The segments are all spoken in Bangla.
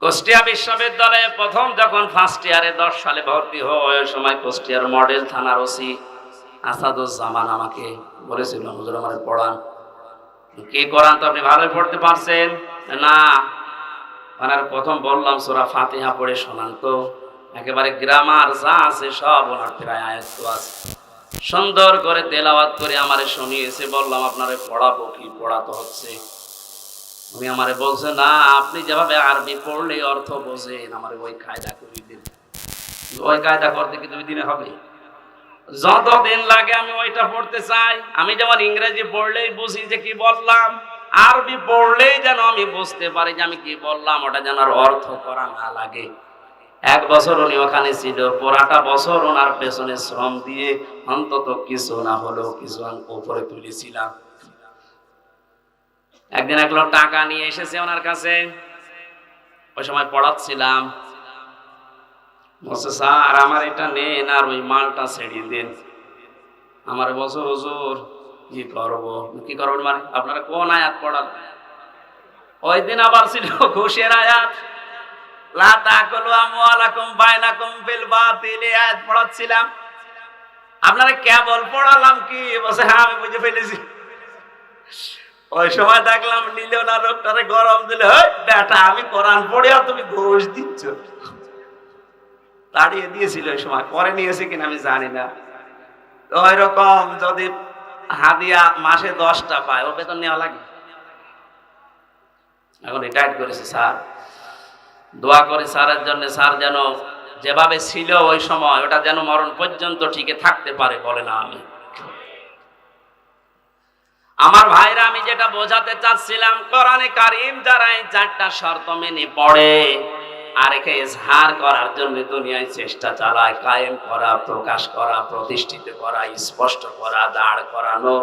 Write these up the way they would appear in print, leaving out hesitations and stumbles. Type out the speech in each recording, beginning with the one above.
কুষ্টিয়া বিশ্ববিদ্যালয়ে প্রথম যখন ফার্স্ট ইয়ারে 10 সালে ভর্তি হয়, ওই সময় কুষ্টিয়ার মডেল থানার ওসি আসাদুজ্জামান আমাকে বলেছিল, হুজুর আমারে পড়ান। কি কোরআন তো আপনি ভালোই পড়তে পারছেন না? ওনার প্রথম বললাম সূরা ফাতিহা পড়ে শোনান তো। একেবারে গ্রামার যা আছে সব ওনার প্রায় আয়াত আছে, সুন্দর করে তেলাওয়াত করে আমারে শুনিয়েছে। বললাম আপনারে পড়াবো কি? পড়াতে হচ্ছে। উনি আমারে বলছে, না আপনি যেভাবে আরবি পড়লে অর্থ বোঝেন, আমারে ওই কায়দা করে দিন। ওই কায়দা করতে কি 2 দিনে হবে? যতদিন লাগে আমি ওইটা পড়তে চাই। আমি যেমন ইংরেজি পড়লেই বুঝি যে কি বললাম, আরবি পড়লেই যেন আমি বুঝতে পারি যে আমি কি বললাম, ওটা যেন আর অর্থ করা না লাগে। 1 বছর উনি ওখানে ছিল, পুরাটা বছর ওনার পেছনে শ্রম দিয়ে অন্তত কিছু না হলেও কিছু উপরে তুলেছিলাম। একদিন এক লোক টাকা নিয়ে এসেছে ওনার কাছে, ওই সময় পড়াচ্ছিলাম। বলছে, স্যার আমার এটা নেন আর ওই মালটা ছেড়ে দেন। আমার বছর হুজুর কি করবো? কি করবেন মানে? আপনারা কোন আয়াত পড়ান? ওই দিন আবার ছিল ঘুষের আয়াত, লা তাকুলু আমওয়ালাকুম বাইনাকুম বিল বাতিল, আয়াত পড়াচ্ছিলাম। আপনারা কেবল পড়ালাম কি? বলছে, হ্যাঁ আমি বুঝে ফেলেছি। ওই সময় দেখলাম নিল না, লোকটারে গরম দিলে, বেটা আমি কোরআন পড়ে আর তুমি ঘুষ দিচ্ছ। তাড়িয়ে দিয়েছিল ওই সময়, পরে নিয়েছে কিনা আমি জানি না। তো ওই রকম যদি হাদিয়া মাসে 10টা পায়, ও বেতন নেওয়া লাগে। এখন রিটায়ার্ড করেছে স্যার, দোয়া করে স্যারের জন্য, স্যার যেন যেভাবে ছিল ওই সময় ওটা যেন মরণ পর্যন্ত টিকে থাকতে পারে, বলে না আমি। আমার ভাইরা, আমি যেটা বোঝাতে চাচ্ছিলাম, কোরআনে কারীম যারা এই 4টা শর্ত মেনে পড়ে আর একে ইজহার করার জন্য দুনিয়ায় চেষ্টা চালায়, কায়েম করা, প্রকাশ করা, প্রতিষ্ঠিত করা, স্পষ্ট করা, দাঁড় করানো,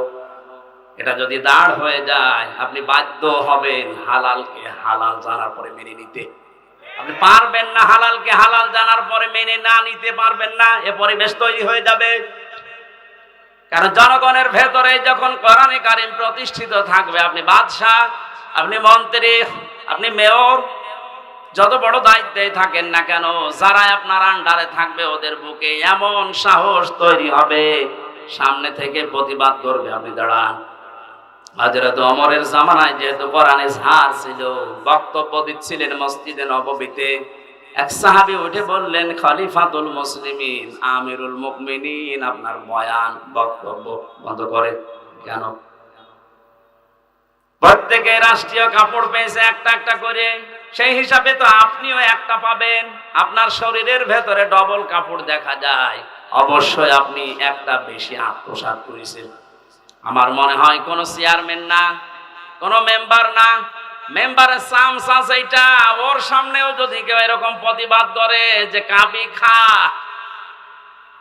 এটা যদি দাঁড় হয়ে যায়, আপনি বাধ্য হবেন হালালকে হালাল জানার পরে মেনে নিতে। আপনি পারবেন না হালালকে হালাল জানার পরে মেনে না নিতে পারবেন না, এ পরিবেশ তৈরি হয়ে যাবে। কারণ জনগণের ভেতরে যখন কোরআনে কারীম প্রতিষ্ঠিত থাকবে, আপনি বাদশাহ, আপনি মন্ত্রী, আপনি মেয়র, যত বড় দায়িত্বে থাকেন না কেন, যারা আপনার আন্ডারে থাকবে ওদের বুকে এমন সাহস তৈরি হবে, সামনে থেকে প্রতিবাদ করবে। আপনি দাঁড়ান। হযরত ওমরের জামানায় যেহেতু কোরআনে ঝাড় ছিল, বক্তব্য দিচ্ছিলেন মসজিদে নববীতে, এক সাহাবী উঠে বললেন, খলিফাতুল মুসলিমিন, আমিরুল মুমিনিন, আপনার বয়ান বক্তব্য বন্ধ করে। কেন? প্রত্যেকে রাষ্ট্রীয় কাপড় পেয়েছে একটা একটা করে, সেই হিসাবে তো আপনিও একটা পাবেন। আপনার শরীরের ভেতরে ডবল কাপড় দেখা যায়, অবশ্যই আপনি একটা বেশি আত্মসাৎ করেছেন। আমার মনে হয় কোন চেয়ারম্যান না, কোন মেম্বার না, মেম্বারের চামচা সেইটা, ওর সামনেও যদি কেউ এরকম প্রতিবাদ করে যে কাবি খা,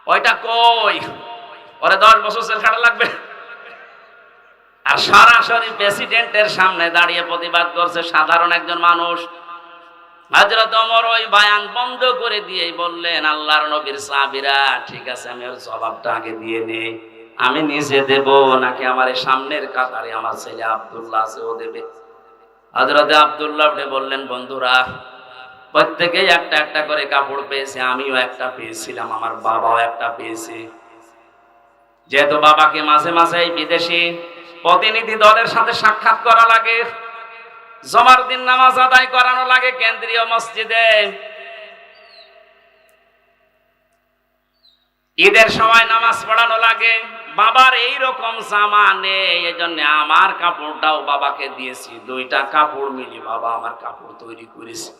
ওইটা কই? ওরে 10 বছর জেল খাটা লাগবে। আর সরাসরি প্রেসিডেন্টের সামনে দাঁড়িয়ে প্রতিবাদ করছে সাধারণ একজন মানুষ। হযরত ওমর ওই বয়ান বন্ধ করে দিয়েই বললেন, আল্লাহর নবীর সাহাবীরা, ঠিক আছে আমি ওর জবাবটা আগে দিয়ে নেই, আমি নিজে দেব নাকি আমার সামনের কাতারে আমার ছেলে আব্দুল্লাহ আছে, ও দেবে? হযরত আব্দুল্লাহ বললেন, বন্ধুরা প্রত্যেকেই একটা একটা করে কাপড় পেয়েছে, আমিও একটা পেয়েছিলাম, আমার বাবাও একটা পেয়েছে। যেহেতু বাবাকে মাঝে মাঝে এই বিদেশি প্রতিনিধি দলের সাথে সাক্ষাৎ করা লাগে, জমার দিন নামাজ আদায় করানো লাগে কেন্দ্রীয় মসজিদে, ঈদের সময় নামাজ পড়ানো লাগে, বাবার এই রকম জামা নেই, এজন্য আমার কাপড়টাও বাবাকে দিয়েছি, 2টা কাপড় মিলি বাবা আমার কাপড় তৈরি করেছে।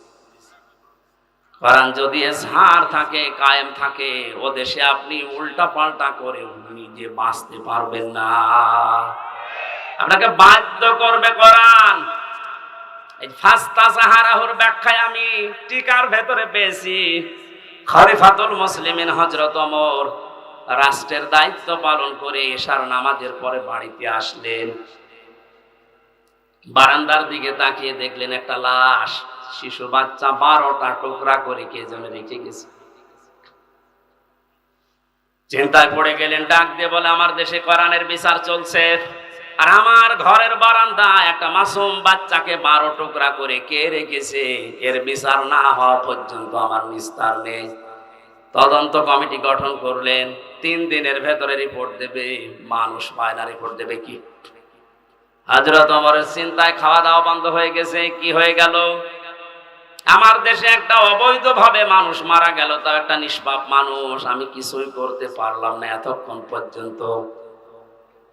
কারণ যদি ঝাড় থাকে, কায়েম থাকে, ও দেশে আপনি উল্টা পাল্টা করে নিজে বাঁচতে পারবেন না, আপনাকে বাধ্য করবে কোরআন। এই ফাস্তা সাহারাহুর ব্যাখ্যায় আমি টিকার ভেতরে পেয়েছি, খলিফাতুল মুসলিমিন হযরত ওমর রাষ্ট্রের দায়িত্ব পালন করে এশার নামাজের পরে বাড়িতে আসলেন, বারান্দার দিকে তাকিয়ে দেখলেন একটা লাশ, শিশু বাচ্চা 12টা টুকরা করে কে যেন রেখে গেছে। চিন্তায় পড়ে গেলেন, ডাক দিয়ে বলে, আমার দেশে কোরআনের বিচার চলছে, আর আমার ঘরের বারান্দায় একটা মাসুম বাচ্চাকে 12 টুকরা করে কে রেখেছে, এর বিচার না হওয়া পর্যন্ত আমার নিস্তার নেই। তদন্ত কমিটি গঠন করলেন, 3 দিনের ভেতরে রিপোর্ট দেবে। মানুষ পায় না, রিপোর্ট দেবে কি? হযরত ওমরের চিন্তায় খাওয়া দাওয়া বন্ধ হয়ে গেছে। কি হয়ে গেল? আমার দেশে একটা অবৈধভাবে মানুষ মারা গেল, তাও একটা নিষ্পাপ মানুষ, আমি কিছুই করতে পারলাম না এতক্ষণ পর্যন্ত।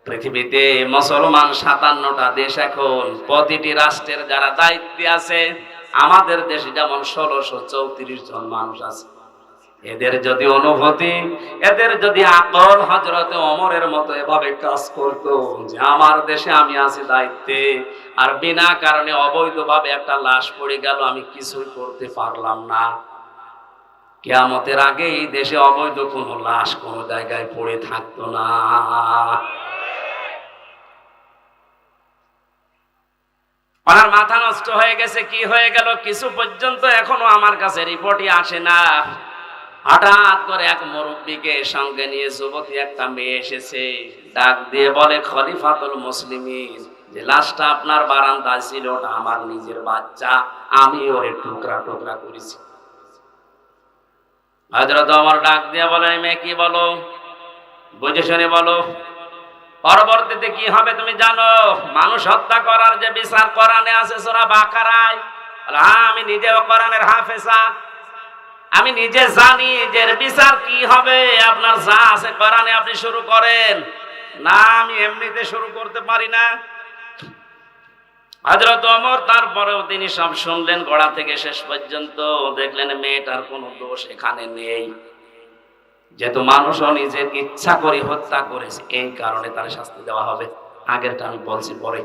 পৃথিবীতে মুসলমান 57টা দেশ, এখন প্রতিটি রাষ্ট্রের যারা দায়িত্বে আছে, আমাদের দেশে যেমন 1634 জন মানুষ আছে। এদের যদি অনুভূতি, এদের যদি আকল হযরতে ওমরের মতো এভাবে কাজ করতো যে আমার দেশে আমি আছি দায়িত্বে, আর বিনা কারণে অবৈধভাবে একটা লাশ পড়ে গেল, আমি কিছুই করতে পারলাম না, কিয়ামতের আগে এই দেশে অবৈধ কোনো লাশ কোনো জায়গায় পড়ে থাকতো না। ওনার মাথা নষ্ট হয়ে গেছে। কি হয়ে গেল? কিছু পর্যন্ত এখনো আমার কাছে রিপোর্টই আসে না। হঠাৎ করে এক মুরব্বীকে সঙ্গে নিয়ে যুবতী একটা মেয়ে এসেছে, ডাক দিয়ে বলে, খলিফাতুল মুসলিমিন, যে লাশটা আপনার বারান্দায় ছিল ওটা আমার নিজের বাচ্চা, আমি ওরে টুকরা টুকরা করেছি। হযরত ওমর ডাক দিয়ে বলেন, মেয়ে কি বলো, বুঝে শুনে বলো। পরবর্তীতে কি হবে তুমি জানো? মানুষ হত্যা করার যে বিচার কোরআনে আছে সূরা বাকারায়, হ্যাঁ আমি নিজেও কোরআনের হাফেজা, আমি নিজে জানি যে এর বিচার কি হবে। আপনার যা আছে কোরআনে আপনি শুরু করেন না, আমি এমনিতে শুরু করতে পারি না। হযরত ওমর তারপরেও তিনি সব শুনলেন গোড়া থেকে শেষ পর্যন্ত, দেখলেন মেয়েটার কোনো দোষ এখানে নেই, যেহেতু মানুষও নিজের ইচ্ছা করে হত্যা করেছে, এই কারণে তার শাস্তি দেওয়া হবে। আগেরটা আমি বলছি পরে।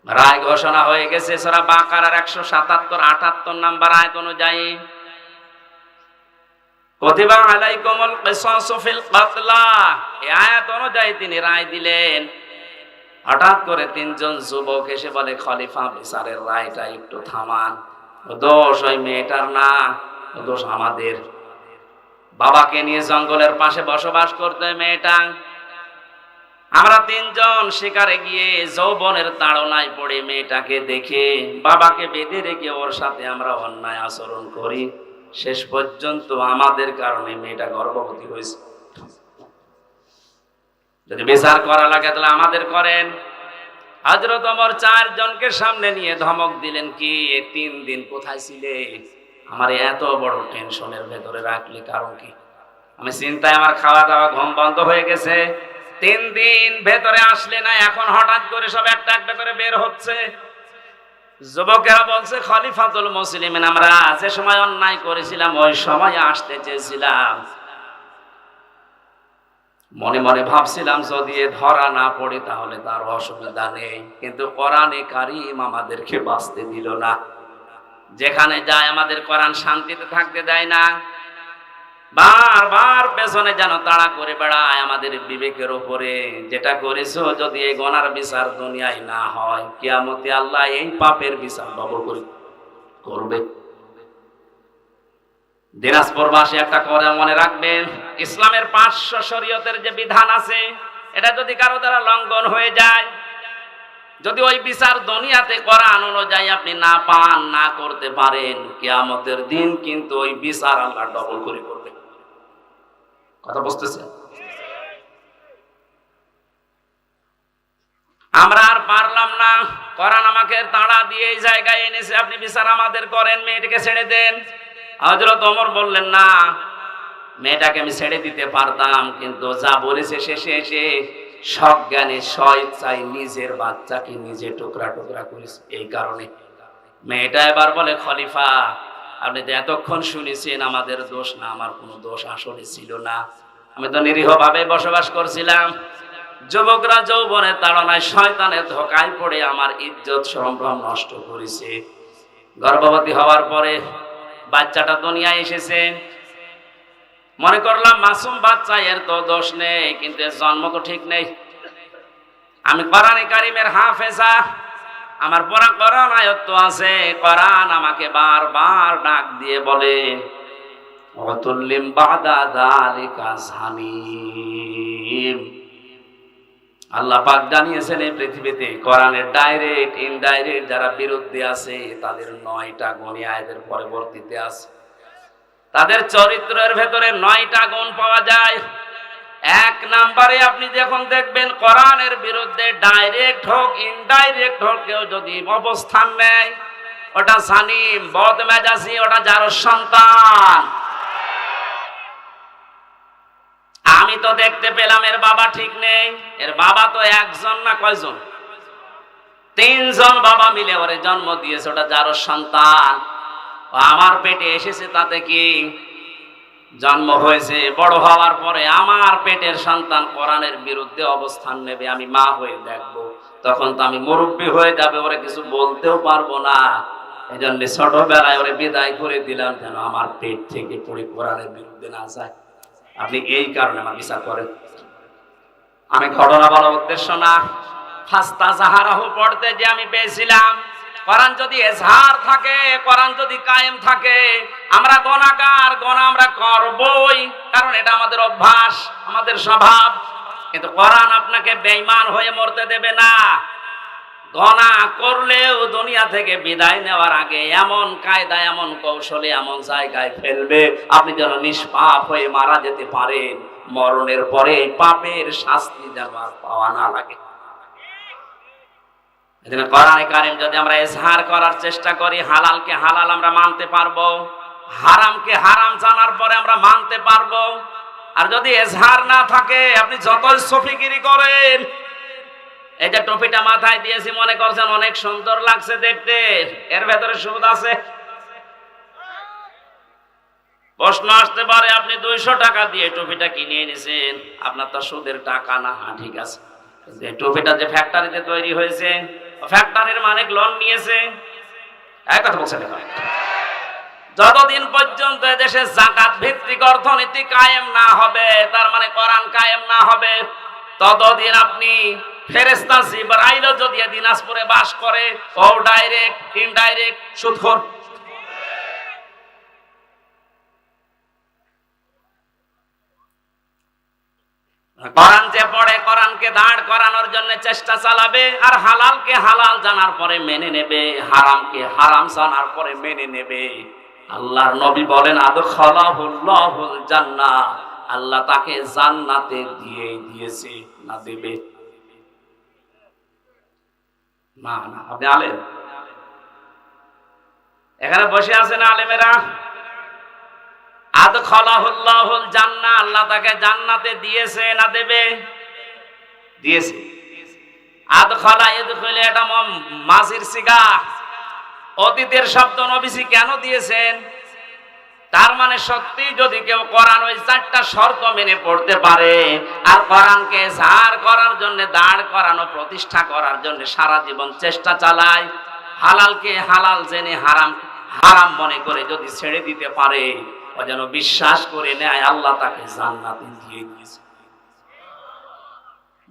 রায় ঘোষণা হয়ে গেছে সূরা বাকারার 177-78 নাম্বার আয়াত অনুযায়ী, কুতিবা আলাইকুমুল কিসাসু ফিল কাতলা, এই আয়াত অনুযায়ী তিনি রায় দিলেন। হঠাৎ করে 3 জন যুবক এসে বলে, খলিফা বিচারের রায়টা একটু থামান, দোষ ওই মেয়েটার না, দোষ আমাদের। বাবাকে নিয়ে জঙ্গলের পাশে বসবাস করতে মেয়েটা, আমরা 3 জন শিকারে গিয়ে যৌবনের তাড়নায় পড়ে মেয়েটাকে দেখে বাবাকে বেঁধে রেখে ওর সাথে আমরা অন্যায় আচরণ করি, শেষ পর্যন্ত আমাদের কারণে মেয়েটা গর্ভবতী হয়েছে। যদি বিচার করা লাগে তাহলে আমাদের করেন। হযরত ওমর 4 জনকে সামনে নিয়ে ধমক দিলেন, কি 3 দিন কোথায় ছিলে? আমার এত বড় টেনশনের ভেতরে রাখলে কারণ কি? আমি চিন্তায় আমার খাওয়া দাওয়া ঘুম বন্ধ হয়ে গেছে। 3 দিন ভেতরে আসলে না, এখন হঠাৎ করে সব একটা একটা করে বের হচ্ছে। যুবকেরা বলছে, খলিফাতুল মুসলিমিন, আমরা যে সময় অন্যায় করেছিলাম ওই সময় আসতে চেয়েছিলাম, মনে মনে ভাবছিলাম যদি ধরা না পড়ে তাহলে তার অসুবিধা নেই, কিন্তু কোরআনে কারীম আমাদেরকে বাঁচতে দিল না। যেখানে যায় আমাদের কোরআন শান্তিতে থাকতে দেয় না, বারবার পেছনে যেন তাড়া করে বেড়ায় আমাদের বিবেকের উপরে। যেটা করেছো যদি এই গুনার বিচার দুনিয়ায় না হয়, কিয়ামতে আল্লাহ এই পাপের বিচার ডবল করে করবে। দিনাজপুরবাসী একটা কথা মনে রাখবেন, ইসলামের 500 শরীয়তের যে বিধান আছে, এটা যদি কারো দ্বারা লঙ্ঘন হয়ে যায়, যদি ওই বিচার দুনিয়াতে কোরআন অনুযায়ী আপনি না পান, না করতে পারেন, কিয়ামতের দিন কিন্তু ওই বিচার আল্লাহ ডবল করে করবে। কথা বুঝতেছেন? আমরা আর পারলাম না, কোরআন আমাকে তাড়া দিয়ে এই জায়গায় এনেছে, আপনি বিচার আমাদের করেন, মেয়েটাকে ছেড়ে দেন। হযরত ওমর বললেন, না, মেয়েটাকে আমি ছেড়ে দিতে পারতাম, কিন্তু যা বলেছে শেষে এসে সজ্ঞানে স্বেচ্ছায় নিজের বাচ্চাকে নিজে টুকরা টুকরা করেছে, এই কারণে। মেয়েটা এবার বলে, খলিফা আপনি তো এতক্ষণ শুনেছেন আমাদের দোষ না, আমার কোনো দোষ আসলে ছিল না, আমি তো নিরীহভাবে বসবাস করছিলাম। যুবকরা যৌবনের তাড়নায় শয়তানের ধোঁকায় পড়ে আমার ইজ্জত সম্ভ্রম নষ্ট করেছে। গর্ভবতী হওয়ার পরে বাচ্চাটা দুনিয়ায় এসেছে, মনে করলাম মাসুম বাচ্চা, এর তো দোষ নেই, কিন্তু এর জন্ম তো ঠিক নেই। আমি কোরআনে কারীমের হাফেজা, আমার পড়া কোরআন আয়াত আছে, কোরআন আমাকে বারবার ডাক দিয়ে বলে, ওয়াতুল্লিম বাদা যালিকা জানিম, আল্লাহ পাক জানিয়েছেন এই পৃথিবীতে কোরআনের ডাইরেক্ট ইনডাইরেক্ট যারা বিরুদ্ধে আছে তাদের 9টা গুণ আয়াতের পরবর্তীতে আছে। তাদের চরিত্রের ভেতরে 9টা গুণ পাওয়া যায়। 1 নম্বরে আপনি যখন দেখবেন কোরআনের বিরুদ্ধে ডাইরেক্ট হোক ইনডাইরেক্ট হোক কেউ যদি অবস্থান নেয়, ওটা সানিম বদমেজাজি, ওটা যার সন্তান। আমি তো দেখতে পেলাম এর বাবা ঠিক নেই। এর বাবা তো একজন না কয়জন? 3 জন বাবা মিলে ওরে জন্ম দিয়েছে, ওটা যার সন্তান। আমার পেটে এসেছে তাতে কি? জন্ম হয়েছে, বড় হওয়ার পরে আমার পেটের সন্তান কোরআনের বিরুদ্ধে অবস্থান নেবে, আমি মা হয়ে দেখবো, তখন তো আমি মুরব্বী হয়ে যাবে, ওরে কিছু বলতেও পারবো না। এই জন্য ছোটবেলায় ওরে বিদায় করে দিলাম যেন আমার পেট থেকে পড়ে কোরআনের বিরুদ্ধে না যায়। আপনি এই কারণে আমার বিচার করেন। আমি ঘটনা বলার উদ্দেশ্য না, ফাস্তা জাহারাহু পড়তে যে আমি পেয়েছিলাম, কোরআন যদি এজহার থাকে, কোরআন যদি কায়েম থাকে, আমরা গুনাহগার, গুনাহ আমরা করবই, কারণ এটা আমাদের অভ্যাস, আমাদের স্বভাব। কিন্তু কোরআন আপনাকে বেঈমান হয়ে মরতে দেবে না। গুনাহ করলেও দুনিয়া থেকে বিদায় নেওয়ার আগে এমন কায়দা, এমন কৌশলে, এমন জায়গায় ফেলবে আপনি যেন নিষ্পাপ হয়ে মারা যেতে পারেন, মরণের পরে পাপের শাস্তি যেন আর পাওয়া না লাগে। এজন্য কোরআনে কারীম যদি আমরা ইজহার করার চেষ্টা করি, হালালকে হালাল আমরা মানতে পারবো, হারামকে হারাম জানার পরে আমরা মানতে পারবো। আর যদি ইজহার না থাকে, আপনি যতই সফিগিরি করেন, এই যে টুপিটা মাথায় দিয়েছি মনে করছেন অনেক সুন্দর লাগছে দেখতে, এর ভেতরে সুদ আছে। প্রশ্ন আসতে পারে আপনি 200 টাকা দিয়ে টুপিটা কিনে এনেছেন, আপনার তো সুদের টাকা না। হ্যাঁ ঠিক আছে, যে টুপিটা যে ফ্যাক্টরিতে তৈরি হয়েছে, ফ্যাক্টরির মালিক লোন নিয়েছে। এক কথা বলছেন, যতদিন পর্যন্ত দেশে যাকাত ভিত্তিক অর্থনীতি কায়েম না হবে, তার মানে কোরআন কায়েম না হবে, ততদিন আপনি ফেরেশতা জিবরাইল যদি দিনাজপুরে বাস করে, ও ডাইরেক্ট ইনডাইরেক্ট সুদখোর। কোরআন যে পড়ে, কোরআনকে দাঁড় করানোর জন্য চেষ্টা চালাবে, আর হালালকে হালাল জানার পরে মেনে নেবে, হারামকে হারাম জানার পরে মেনে নেবে। আল্লাহর নবী বলেন আদখালাহুল্লাহুল জান্নাহ, আল্লাহ তাকে জান্নাতে দিয়েছে, না দেবে না। না আপনি আলেম, এখানে বসে আছেন আলেমেরা, আদখালাহুল্লাহুল জান্নাহ, আল্লাহ তাকে জান্নাতে দিয়েছে না দেবে? দিয়েছে। আদখালা ইদখিল, এটা মাজির সিগা, অতীতের শব্দ। নবীজি কেন দিয়েছেন? তার মানে সত্যি যদি কেউ কোরআন ওই 4টা শর্ত মেনে পড়তে পারে, আর কোরআনকে জাহার করার জন্য, দাঁড় করানো, প্রতিষ্ঠা করার জন্য সারা জীবন চেষ্টা চালায়, হালালকে হালাল জেনে হারাম হারাম মনে করে যদি ছেড়ে দিতে পারে, ও যেন বিশ্বাস করে নেয় আল্লাহ তাকে জান্নাতে দিয়ে দিয়েছে।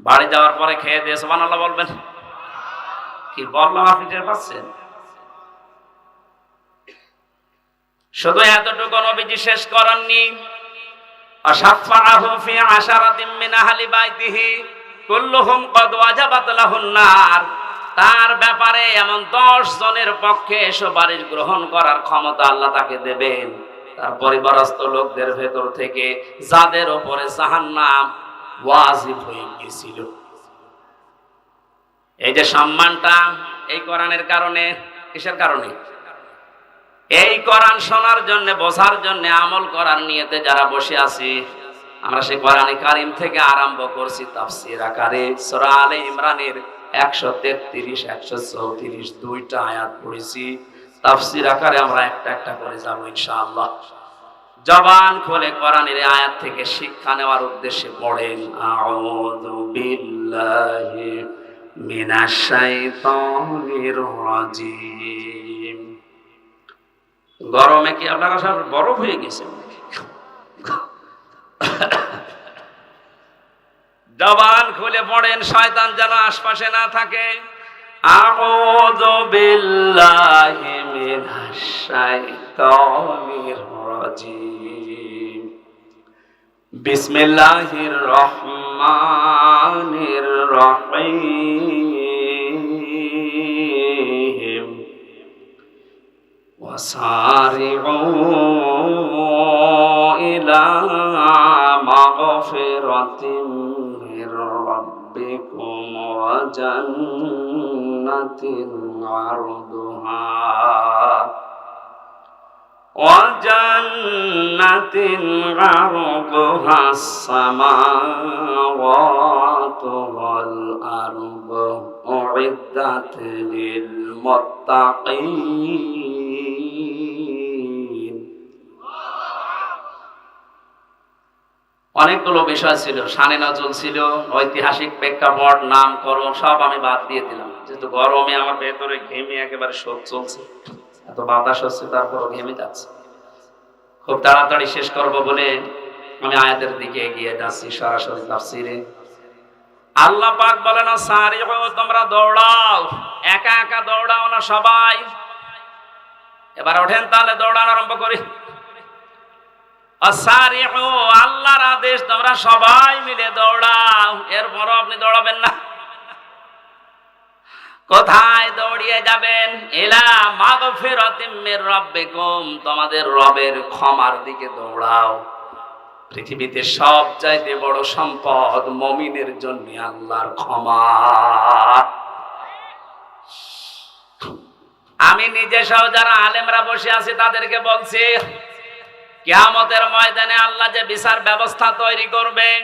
বাড়ি যাওয়ার পরে খেয়ে দিয়ে সুবহানাল্লাহ বলবেন। কি বললাম আপনি টের পাচ্ছেন? শুধু এতটুকু নবীজি শেষ করেননি, আশাফাআহু ফি আশারাতিন মিন আহলি বাইতিহি কুল্লুহুম ক্বাদ ওয়াজাবাত লাহুন নার, তার ব্যাপারে এমন 10 জনের পক্ষে সুপারিশ গ্রহণ করার ক্ষমতা আল্লাহ তাকে দেবেন, তার পরিবারস্থ লোকদের ভেতর থেকে যাদের উপরে জাহান্নাম ওয়াজিব হয়ে গিয়েছিল। এই যে সম্মানটা এই কোরআনের কারণে, কিসের কারণে? এই কোরআন শোনার জন্য, বোঝার জন্য, আমল করার নিয়তে যারা বসে আছি, আমরা সেই কোরআনে কারীম থেকে আরম্ভ করছি তাফসীর আকারে সূরা আলে ইমরানের 133, 134 2টা আয়াত পড়েছি। তাফসীর আকারে আমরা একটা একটা করে যাব ইনশাআল্লাহ। জবান খুলে কোরআনের আয়াত থেকে শিক্ষা নেওয়ার উদ্দেশ্যে পড়েন, আউযু বিল্লাহি মিনাশ শাইতানির রাজিম। গরমে কি আপনারা সব বরফ হয়ে গেছে? জবান খুলে পড়েন, শয়তান যেন আশপাশে না থাকে। আউযু বিল্লাহি মিনাশ শাইতানির রাজিম, বিসমিল্লাহির রহমানির রহিম ওয়াসারিউ ইলা মাগফিরাতিম মির রাব্বিকুম ওয়া জান্নাতিন আরদুহা وجنة عرضها السماوات والأرض أعدت للمتقين অনেকগুলো বিষয় ছিল, শানে নজরুল ছিল, ঐতিহাসিক প্রেক্ষাপট, নামকরণ সব আমি বাদ দিয়ে দিলাম, যেহেতু গরমে আমার ভেতরে ঘেমে একেবারে শোক চলছে, এত বাতাস হচ্ছে, তারপরও ঘেমে যাচ্ছে। খুব তাড়াতাড়ি শেষ করব বলে আমি আয়াতের দিকে এগিয়ে যাচ্ছি সরাসরি তাফসিরে। আল্লাহ পাক বলেন, সারিউ, তোমরা দৌড়াও, একা একা দৌড়াও না, সবাই। এবার ওঠেন তাহলে দৌড়ানো আরম্ভ করি। সারিউ, আল্লাহর আদেশ, তোমরা সবাই মিলে দৌড়াও। এরপরও আপনি দৌড়াবেন না। কোথায় দৌড়িয়ে যাবেন? ইলা মাগফিরাতিম মির রাব্বিকুম, তোমাদের রবের ক্ষমার দিকে দৌড়াও। পৃথিবীতে সবচাইতে বড় সম্পদ মুমিনের জন্য আল্লাহর ক্ষমা। আমি নিজে সহ যারা আলেমরা বসে আছি তাদেরকে বলছি, কিয়ামতের ময়দানে আল্লাহ যে বিচার ব্যবস্থা তৈরি করবেন,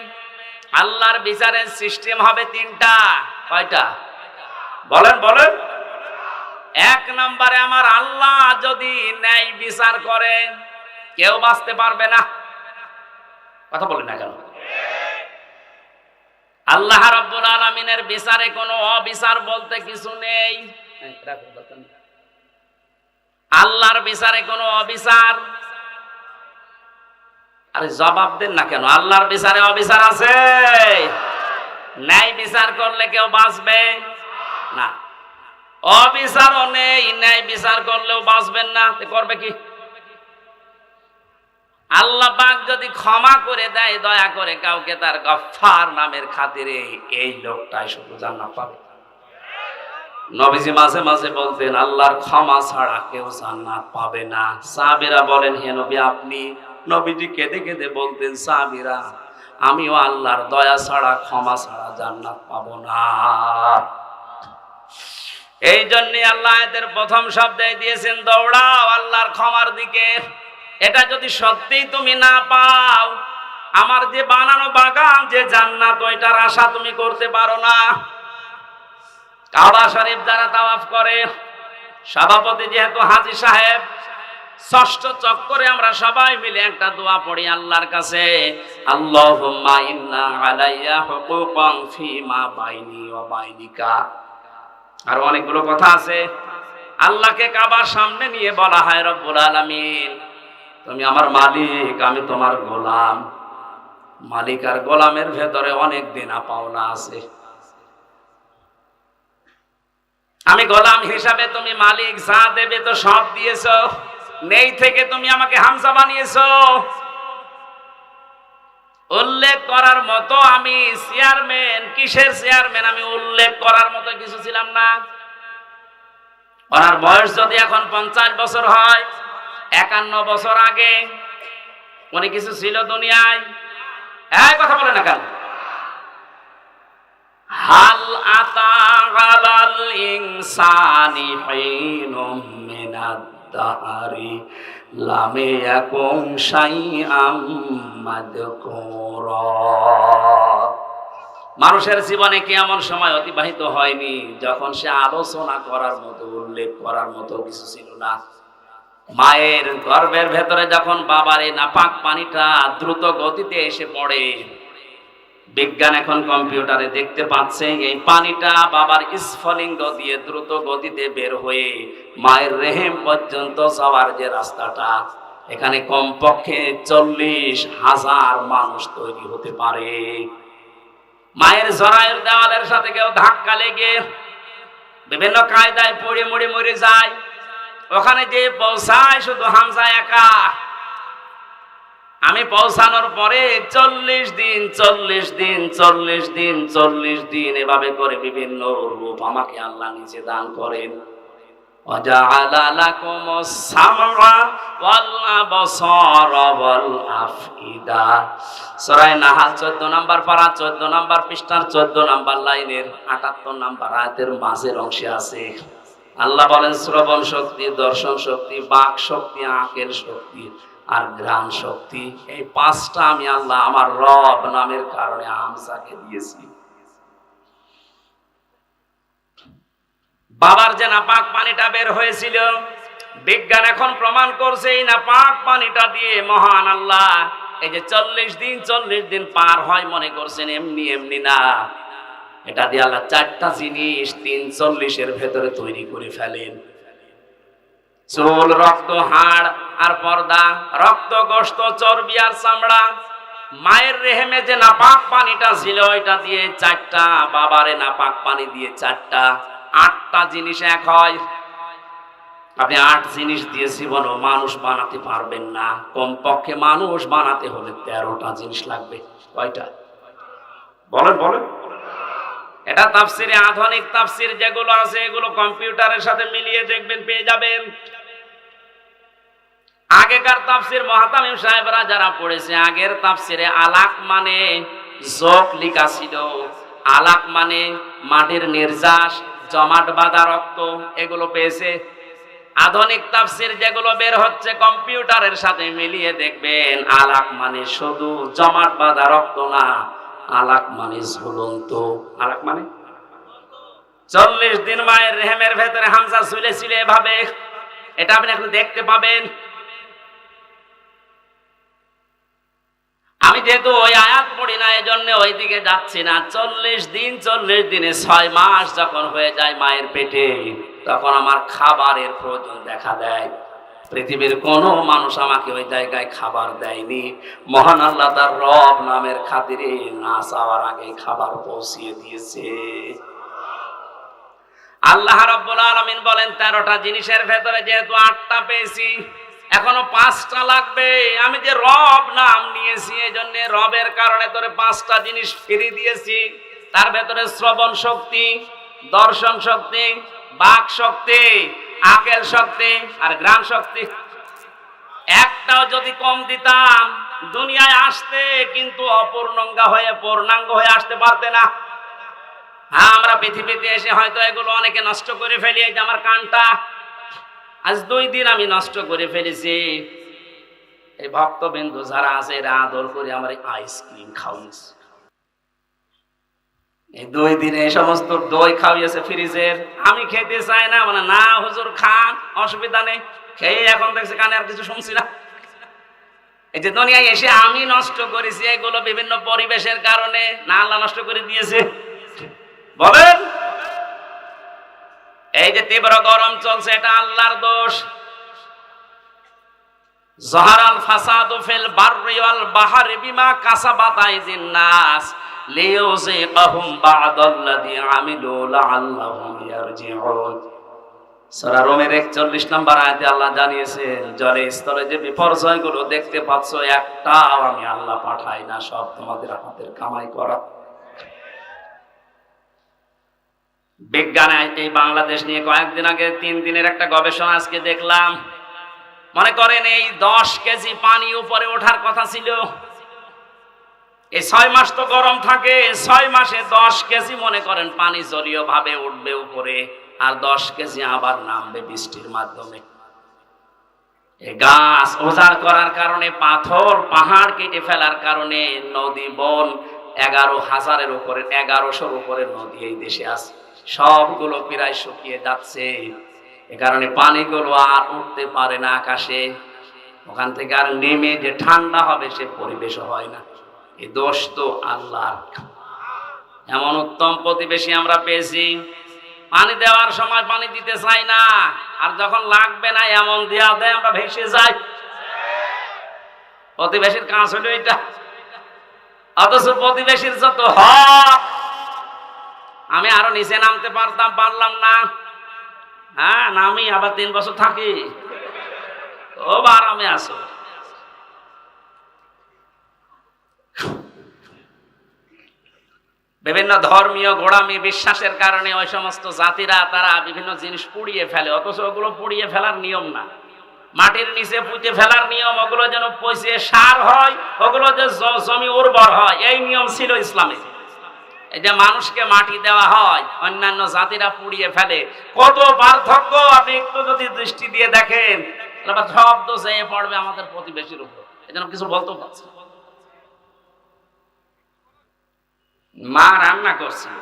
আল্লাহর বিচারের সিস্টেম হবে তিনটা। কয়টা? বলেন বলেন। এক নম্বরে, আমার আল্লাহ যদি ন্যায় বিচার করে কেউ বাঁচতে পারবে না। কথা বলেন না কেন? আল্লাহ রাব্বুল আলামিনের বিচারে কোনো অবিচার বলতে কিছু নেই। আল্লাহর বিচারে কোনো অবিচার, আরে জবাব দেন না কেন? আল্লাহর বিচারে অবিচার আছে? ন্যায় বিচার করলে কেউ বাঁচবে না। অবিচারও নেই, ন্যায় বিচার করলেও বাঁচবেন না। করবে কি? আল্লাহ পাক যদি ক্ষমা করে দেয় দয়া করে কাউকে, তার গফফার নামের খাতিরে, এই লোকটাই শুধু জান্নাত পাবে। নবীজি মাঝে মাঝে বলতেন, আল্লাহর ক্ষমা ছাড়া কেউ জান্নাত পাবে না। সাহাবীরা বলেন, হে নবী আপনি? নবীজি কেঁদে কেঁদে বলতেন, সাহাবীরা আমিও আল্লাহর দয়া ছাড়া, ক্ষমা ছাড়া জান্নাত পাবো না। এই জন্য আল্লাহ এদের প্রথম শব্দে দিয়েছেন, দৌড়াও আল্লাহর ক্ষমার দিকে। এটা যদি সত্যিই তুমি না পাও, আমার যে বানানো বাগান, যে জান্নাত, ওইটার আশা তুমি করতে পারো না। কাবা শরীফ যারা তাওয়াফ করে, সভাপতি যেহেতু হাজী সাহেব, ষষ্ঠ চক্করে আমরা সবাই মিলে একটা দোয়া পড়ি আল্লাহর কাছে, আল্লাহুম্মা ইন্না আলাইয়া হুকুকান ফীমা বাইনি ওয়া বাইনিকা। আর অনেকগুলো কথা আছে। আল্লাহকে কাবার সামনে নিয়ে বলা হয়, রব্বুল আলামিন তুমি আমার মালিক, আমি তোমার গোলাম। মালিক আর গোলামের ভেতরে অনেক দেনা পাওনা আছে। আমি গোলাম হিসাবে, তুমি মালিক, যা দেবে তো সব দিয়েছো, নেই থেকে তুমি আমাকে হামজা বানিয়েছো। উল্লেখ করার মতো আমি চেয়ারম্যান, কিসের চেয়ারম্যান? আমি উল্লেখ করার মতো কিছু ছিলাম না। ওনার বয়স যদি এখন 50 বছর হয়, 51 বছর আগে উনি কিছু ছিল দুনিয়ায়? এই কথা বলে না কেন? হাল আতা আলাল ইনসানি হিনুম মিনাদ দাহরি লাম ইয়াকুন শাইআম মাযকুরা। মানুষের জীবনে কি এমন সময় অতিবাহিত হয়নি যখন সে আলোচনা করার মতো, উল্লেখ করার মতো কিছু ছিল না? মায়ের গর্ভের ভেতরে যখন বাবার এই নাপাক পানিটা দ্রুত গতিতে এসে পড়ে, বিজ্ঞান এখন কম্পিউটারে দেখতে পাচ্ছে এই পানিটা বাবার স্ফলিঙ্গ দিয়ে দ্রুত গতিতে বের হয়ে মায়ের রেহেম পর্যন্ত যাওয়ার যে রাস্তাটা, এখানে কমপক্ষে 40,000 মানুষ তৈরি হতে পারে। মায়ের জরায়ুর দেওয়ালের সাথে কেউ ধাক্কা লেগে বিভিন্ন কায়দায় পড়ে মরে মরে যায়। ওখানে যে পৌঁছায় শুধু হামজা একা। আমি পৌঁছানোর পরে 40 দিন এভাবে করে বিভিন্ন রূপ আমাকে আল্লাহ নিজে দান করেন। وَجَعَلَ لَكُمُ السَّمْعَ وَالْأَبْصَارَ وَالْأَفْئِدَةَ সূরা নাহাল 14 নম্বর পারা 14 নম্বর পৃষ্ঠার 14 নম্বর লাইনের 78 নম্বর আয়াতের মাঝের অংশে আছে। আল্লাহ বলেন শ্রবণ শক্তি, দর্শন শক্তি, বাক শক্তি, আকল শক্তি আর ঘ্রাণ শক্তি, এই পাঁচটা আমি আল্লাহ আমার রব নামের কারণে হামজাকে দিয়েছি। বাবার যে নাপাক পানিটা বের হয়েছিল, বিজ্ঞান এখন প্রমাণ করছে এই নাপাক পানিটা দিয়ে মহান আল্লাহ এই যে 40 দিন পার হয় মনে করছেন এমনি এমনি না, এটা দিয়ে আল্লাহ 4টা জিনিস 43 ভেতরে তৈরি করে ফেলেন। চুল, রক্ত, হাড় আর পর্দা, রক্ত, গোশত, চর্বি আর চামড়া। মায়ের রেহেমে যে নাপাক পানিটা ছিল এটা দিয়ে 4টা, বাবারে নাপাক পানি দিয়ে 4টা, 8টা জিনিস এক হয়। আপনি 8 জিনিস দিয়ে জীবনও মানুষ বানাতে পারবেন না, কমপক্ষে মানুষ বানাতে হলে 13টা জিনিস লাগবে। কয়টা বলেন বলেন? এটা তাফসিরে, আধুনিক তাফসির যেগুলো আছে এগুলো কম্পিউটারের সাথে মিলিয়ে দেখবেন, পেয়ে যাবেন। আগেকার তাফসির মুহাতামিম সাহেবরা যারা পড়েছে, আগের তাফসিরে আলাক মানে যোগ লেখা ছিল। আলাক মানে মাটির নির্যাস, জমাট বাঁধা রক্ত, এগুলো পেয়েছে। আধুনিক তাফসির যেগুলো বের হচ্ছে কম্পিউটারের সাথে মিলিয়ে দেখবেন, আলাক মানে শুধু জমাট বাঁধা রক্ত না, আলাক মানে ঝুলন্ত। আলাক মানে 40 দিন মায়ের রেহেমের ভেতরে হামজা ঝুলেছিল এভাবে, এটা আপনি এখন দেখতে পাবেন। আমি যেহেতু ওই আয়াত পড়ি না এজন্য ওই দিকে যাচ্ছি না। 40 দিনে 6 মাস যখন হয়ে যায় মায়ের পেটে, তখন আমার খাবারের প্রয়োজন দেখা দেয়। পৃথিবীর কোনো মানুষ আমাকে ওই জায়গায় খাবার দেয়নি। মহান আল্লাহ তার রব নামের খাতিরে না চাওয়ার আগে খাবার পৌঁছিয়ে দিয়েছে। আল্লাহ রাব্বুল আলামিন বলেন 13টা জিনিসের ভেতরে যেহেতু 8টা পেয়েছি, এখনো 5টা লাগবে। আমি যে রব নাম নিয়েছি এজন্য রবের কারণে তোরে 5টা জিনিস ফিরিয়ে দিয়েছি। তার ভেতরে শ্রবণ শক্তি, দর্শন শক্তি, বাক শক্তি, আকল শক্তি আর ঘ্রাণ শক্তি। একটাও যদি কম দিতাম দুনিয়ায় আসতে কিন্তু অপূর্ণাঙ্গ হয়ে আসতে পারতে না। হ্যাঁ, আমরা পৃথিবীতে এসে হয়তো এগুলো অনেকে নষ্ট করে ফেলি। এই যে আমার কানটা আজ 2 দিন আমি নষ্ট করে ফেলেছি। এই ভক্তবিন্দু যারা আছে এরা আদর করে আমার আইসক্রিম খাওয়াইছে। এই 2 দিনে এই সমস্ত দই খাওয়াইছে ফ্রিজের, আমি খেতে চাই না। মানে না হুজুর খান, অসুবিধা নেই। খেয়ে এখন দেখছে কানে আর কিছু শুনছি না। এই যে দুনিয়ায় এসে আমি নষ্ট করেছি এগুলো বিভিন্ন পরিবেশের কারণে, না আল্লাহ নষ্ট করে দিয়েছে? বলেন। এই যে তীব্র গরম চলছে এটা আল্লাহর দোষ। যাহারাল ফাসাদু ফিল বাররি ওয়াল বাহরি বিমা কাসাবাত আইদিন নাস লিইউযিকাহুম বা'দাল্লাযী আমিলু লাআল্লাহুম ইয়ারজিউন। সূরা রোমের 41 নম্বর আয়াতে আল্লাহ জানিয়েছেন, জলে স্থলে যে বিপর্যয়গুলো দেখতে পাচ্ছ একটাও আমি আল্লাহ পাঠাই না, সব তোমাদের হাতের কামাই করা। বিজ্ঞানে এই বাংলাদেশ নিয়ে কয়েকদিন আগে 3 দিনের একটা গবেষণা আজকে দেখলাম। মনে করেন এই 10 কেজি পানি উপরে ওঠার কথা ছিল। এই 6 মাস তো গরম থাকে, 6 মাসে 10 কেজি মনে করেন পানি জলীয় ভাবে উঠবে উপরে, আর 10 কেজি আবার নামবে বৃষ্টির মাধ্যমে। এই গাছ উজাড় করার কারণে, পাথর পাহাড় কেটে ফেলার কারণে নদী বন 11,000-এর উপরে 1100-র উপরে নদী এই দেশে আছে, সবগুলো প্রায় শুকিয়ে যাচ্ছে। এ কারণে পানিগুলো আর উঠতে পারে না আকাশে, ওখান থেকে আর নেমে যে ঠান্ডা হবে সে পরিবেশও হয় না। এই দোষ তো আল্লাহর। এমন উত্তম প্রতিবেশী আমরা পেয়েছি, পানি দেওয়ার সময় পানি দিতে চাই না, আর যখন লাগবে না এমন দেয়া দেয় আমরা ভেসে যাই। প্রতিবেশীর কাজ হলো এটা। অথচ প্রতিবেশীর যত হক, আমি আরো নিচে নামতে পারলাম না। হ্যাঁ, নামি আবার 3 বছর থাকি, ও আরামে আসো। বিভিন্ন ধর্মীয় গোড়ামি বিশ্বাসের কারণে ওই সমস্ত জাতিরা তারা বিভিন্ন জিনিস পুড়িয়ে ফেলে, অথচ ওগুলো পুড়িয়ে ফেলার নিয়ম না। মাটির নিচে পুঁতে ফেলার নিয়ম, ওগুলো যেন পচে সার হয়, ওগুলো যে জমি উর্বর হয়, এই নিয়ম ছিল ইসলামে। এই যে মানুষকে মাটি দেওয়া হয়, অন্যান্য জাতিরা পুড়িয়ে ফেলে, কত পার্থক্য আপনি একটু যদি দৃষ্টি দিয়ে দেখেন, সব তো যেয়ে পড়বে আমাদের প্রতিবেশীর উপর। এই জন্য কিছু বলতে পারছি। মা রান্না করছিল,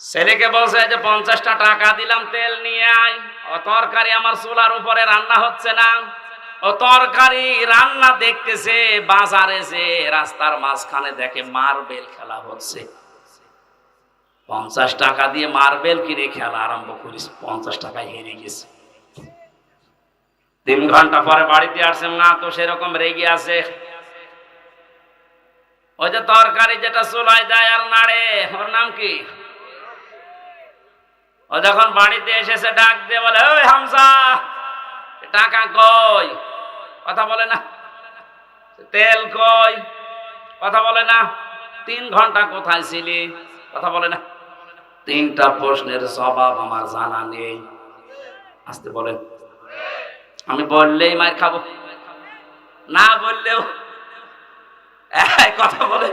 ছেলেকে বলছে যে 50টা টাকা দিলাম তেল নিয়ে আয়, ও তরকারি আমার চুলার উপরে রান্না হচ্ছে না। ও তরকারি রান্না দেখতেছে, বাজারে যে রাস্তার মাঝখানে দেখে মার্বেল খেলা হচ্ছে। 50 টাকা দিয়ে মার্বেল কিনে খেলা আরম্ভ করিস, 50 টাকায় হেরে গেছে। 3 ঘন্টা পরে বাড়িতে আসছেন না, তো সেরকম রেগে আছে। ওই যে তরকারি যেটা চুলায় যায় আর নাড়ে, ওর নাম কি? ও যখন বাড়িতে এসেছে ডাক দিয়ে বলে, ওই হামজা, টাকা কই? কথা বলে না। তেল কই? কথা বলে না। 3 ঘন্টা কোথায় ছিলি? কথা বলে না। 3টা প্রশ্নের জবাব আমার জানা নেই। আসতে বলেন। আমি বললেই মার খাবো, না বললেও কথা বলে।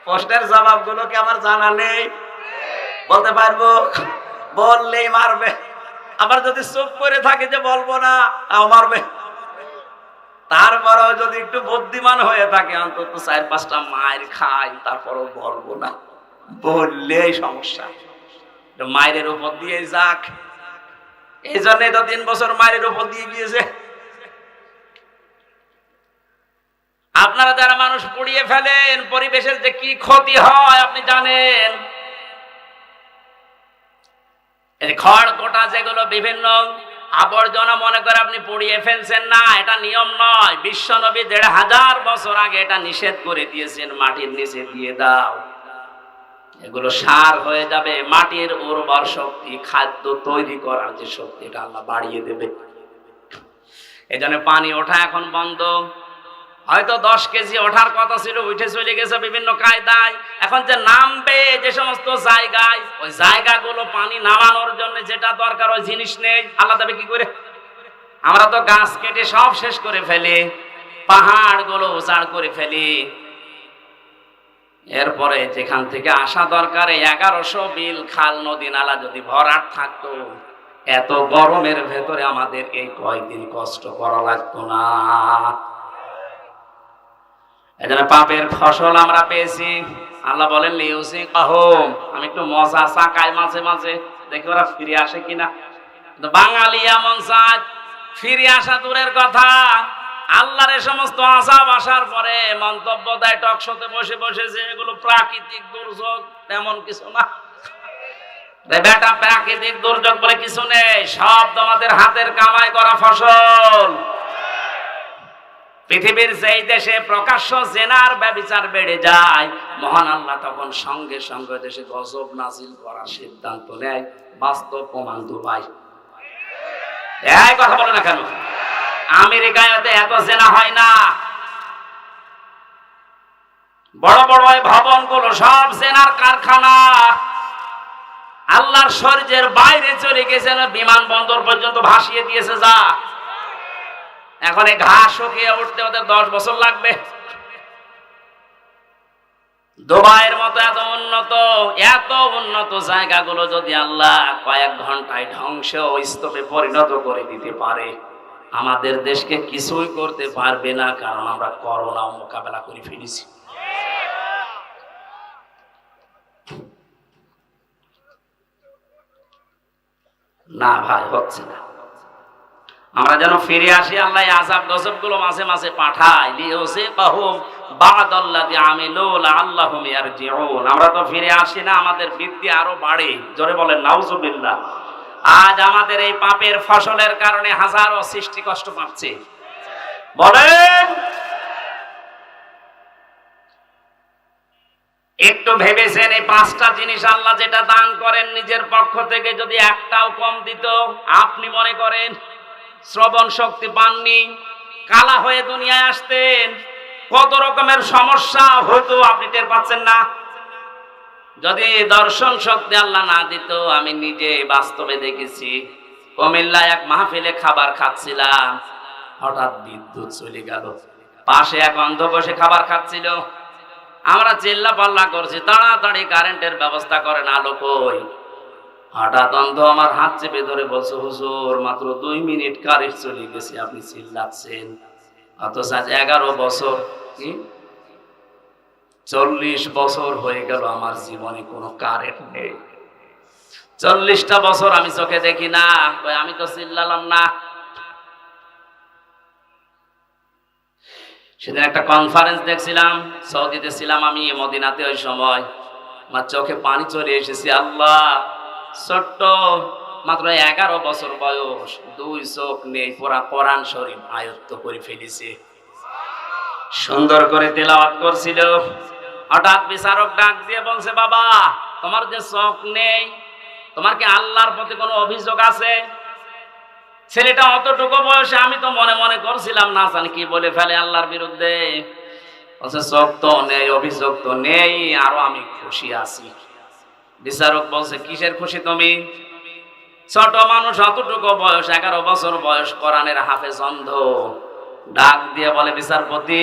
প্রশ্নের জবাবগুলো কি আমার জানা নেই? বলতে পারবো, বললেই মারবে। আবার যদি চুপ করে থাকে যে বলবো না, তাও মারবে। তারপরেও যদি একটু বুদ্ধিমান হয়ে থাকে, অন্তত 4-5টা মায়ের খাই, তারপরও বলবো না, বললেই সমস্যা। মায়ের উপর দিয়ে যাক, এই জন্যই তো 3 বছর মায়ের উপর দিয়ে গিয়েছে। আপনারা যারা মানুষ পুড়িয়ে ফেলেন, পরিবেশের যে কি ক্ষতি হয় আপনি জানেন। এই খড় কোটা যেগুলো বিভিন্ন আবর্জনা মনে করে আপনি পুড়িয়ে ফেলছেন, না, এটা নিয়ম নয়। বিশ্বনবী 1500 বছর আগে এটা নিষেধ করে দিয়েছেন, মাটির নিচে দিয়ে দাও, এগুলো সার হয়ে যাবে। মাটির উর্বর শক্তি, খাদ্য তৈরি করার যে শক্তি, এটা আল্লাহ বাড়িয়ে দেবে। এই জন্য পানি ওঠা এখন বন্ধ। হয়তো 10 কেজি ওঠার কথা ছিল, উঠে চলে গেছে বিভিন্ন কায়দায়। এখন যে নামবে যে সমস্ত জায়গায়, ওই জায়গাগুলো পানি নামানোর জন্য যেটা দরকার ওই জিনিস নেই। আল্লাহ দেবে কি করে? আমরা তো গাছ কেটে সব শেষ করে ফেলি, পাহাড়গুলো উজাড় করে ফেলি। এরপরে যেখান থেকে আসা দরকার 1100 বিল, খাল, নদী, নালা যদি ভরাট থাকতো, এত গরমের ভেতরে আমাদের এই কয়েকদিন কষ্ট করা লাগতো না। এজন্য পাপের ফসল আমরা পেয়েছি। আল্লাহ বলেন, আমি একটু মজা চাকাই মাঝে মাঝে, দেখি ওরা ফিরে আসে কিনা। বাঙালি এমন চায়, ফিরে আসা দূরের কথা, আল্লাহর সমস্ত আযাব আসার পরে মন্তব্য দেয় টকশোতে বসে বসে যে এগুলো প্রাকৃতিক দুর্যোগ। তেমন কিছু না বেটা, প্রাকৃতিক দুর্যোগ বলে কিছু নেই, সব তোমাদের হাতের কামাই করা ফসল। পৃথিবীর যেই দেশে প্রকাশ্য জেনার ব্যভিচার বেড়ে যায়, মহান আল্লাহ তখন সঙ্গে সঙ্গে দেশে গজব নাজিল করার সিদ্ধান্ত নেয়। বাস্তব প্রমাণ দুবাই। এই কথা বলে না কেন? আমেরিকায় এত জেনা হয় না। বড় বড় ভবনগুলো সব জেনার কারখানা। আল্লাহর শরীরের বাইরে চলে গেছে, বিমানবন্দর পর্যন্ত ভাসিয়ে দিয়েছে। যা এখন এই ঘাস শুকিয়ে উঠতে ওদের 10 বছর লাগবে। দুবাইয়ের মতো এত উন্নত জায়গাগুলো যদি আল্লাহ কয়েক ঘন্টায় ধ্বংস ও স্তূপে পরিণত করে দিতে পারে, আমাদের দেশকে কিছুই করতে পারবে না, কারণ আমরা করোনা মোকাবেলা করে ফেলেছি। না ভাই, হচ্ছে না। আমরা যেন ফিরে আসি। আল্লাহ আযাব গজব গুলো মাঝে মাঝে পাঠায়, লিইউযিবাহুম বা'দাল্লাযী আমিলু লাআল্লাহুম ইয়ারজিউন। আমরা তো ফিরে আসি না, আমাদের বৃদ্ধি আরো বাড়ে। জোরে বলেন নাউযুবিল্লাহ। আজ আমাদের এই পাপের ফসলের কারণে হাজারো সৃষ্টি কষ্ট পাচ্ছে। বলেন, একটু ভেবেছেন এই 5টা জিনিস আল্লাহ যেটা দান করেন নিজের পক্ষ থেকে, যদি একটাও কম দিত, আপনি মনে করেন শ্রবণ শক্তি পাননি, কালা হয়ে দুনিয়ায় আসতেন, কত রকমের সমস্যা হয়তো আপনি টের পাচ্ছেন না। যদি দর্শন শক্তি আল্লাহ না দিত, আমি নিজে বাস্তবে দেখেছি, কুমিল্লায় এক মাহফিলে খাবার খাচ্ছিলাম, হঠাৎ বিদ্যুৎ চলে গেল। পাশে এক অন্ধ বসে খাবার খাচ্ছিল। আমরা চিল্লা পাল্লা করছি, তাড়াতাড়ি কারেন্টের ব্যবস্থা করেন, আলো কই। হঠাৎ অন্ধ আমার হাত চেপে ধরে বলছে, হুজুর মাত্র 2 মিনিট কারেন্ট চলে গেছে, আপনি চিল্লাচ্ছেন। অথচ আজ 11 বছর কি 40 বছর হয়ে গেল আমার জীবনে কোনো কারেন্ট নেই। 40টা বছর আমি চোখে দেখি না, আমি তো চিল্লালাম না। সেদিন একটা কনফারেন্স দেখছিলাম, সৌদিতে ছিলাম আমি, মদিনাতে। ওই সময় আমার চোখে পানি চলে এসেছে। আল্লাহ, ছোট্ট মাত্র 11 বছর বয়স, 2 চোখ নেই, পুরা কোরআন শরীফ আয়ত্ত করে ফেলেছে, সুন্দর করে তেলাওয়াত করছিল। হঠাৎ বিচারক ডাক দিয়ে বলছে, বাবা তোমার যে চোখ নেই, তোমার কি আল্লাহর প্রতি কোনো অভিযোগ আছে? ছেলেটা অতটুকু বয়সে, আমি তো মনে মনে করছিলাম না জানি কি বলে ফেলে আল্লাহর বিরুদ্ধে। বলছে চোখ তো নেই, অভিযোগ তো নেই, আরো আমি খুশি আছি। বিচারক বলছে, কিসের খুশি তুমি? ছোট মানুষ, অতটুকু বয়স, 11 বছর বয়স, কোরআনের হাফেজ, অন্ধ। ডাক দিয়ে বলে, বিচারপতি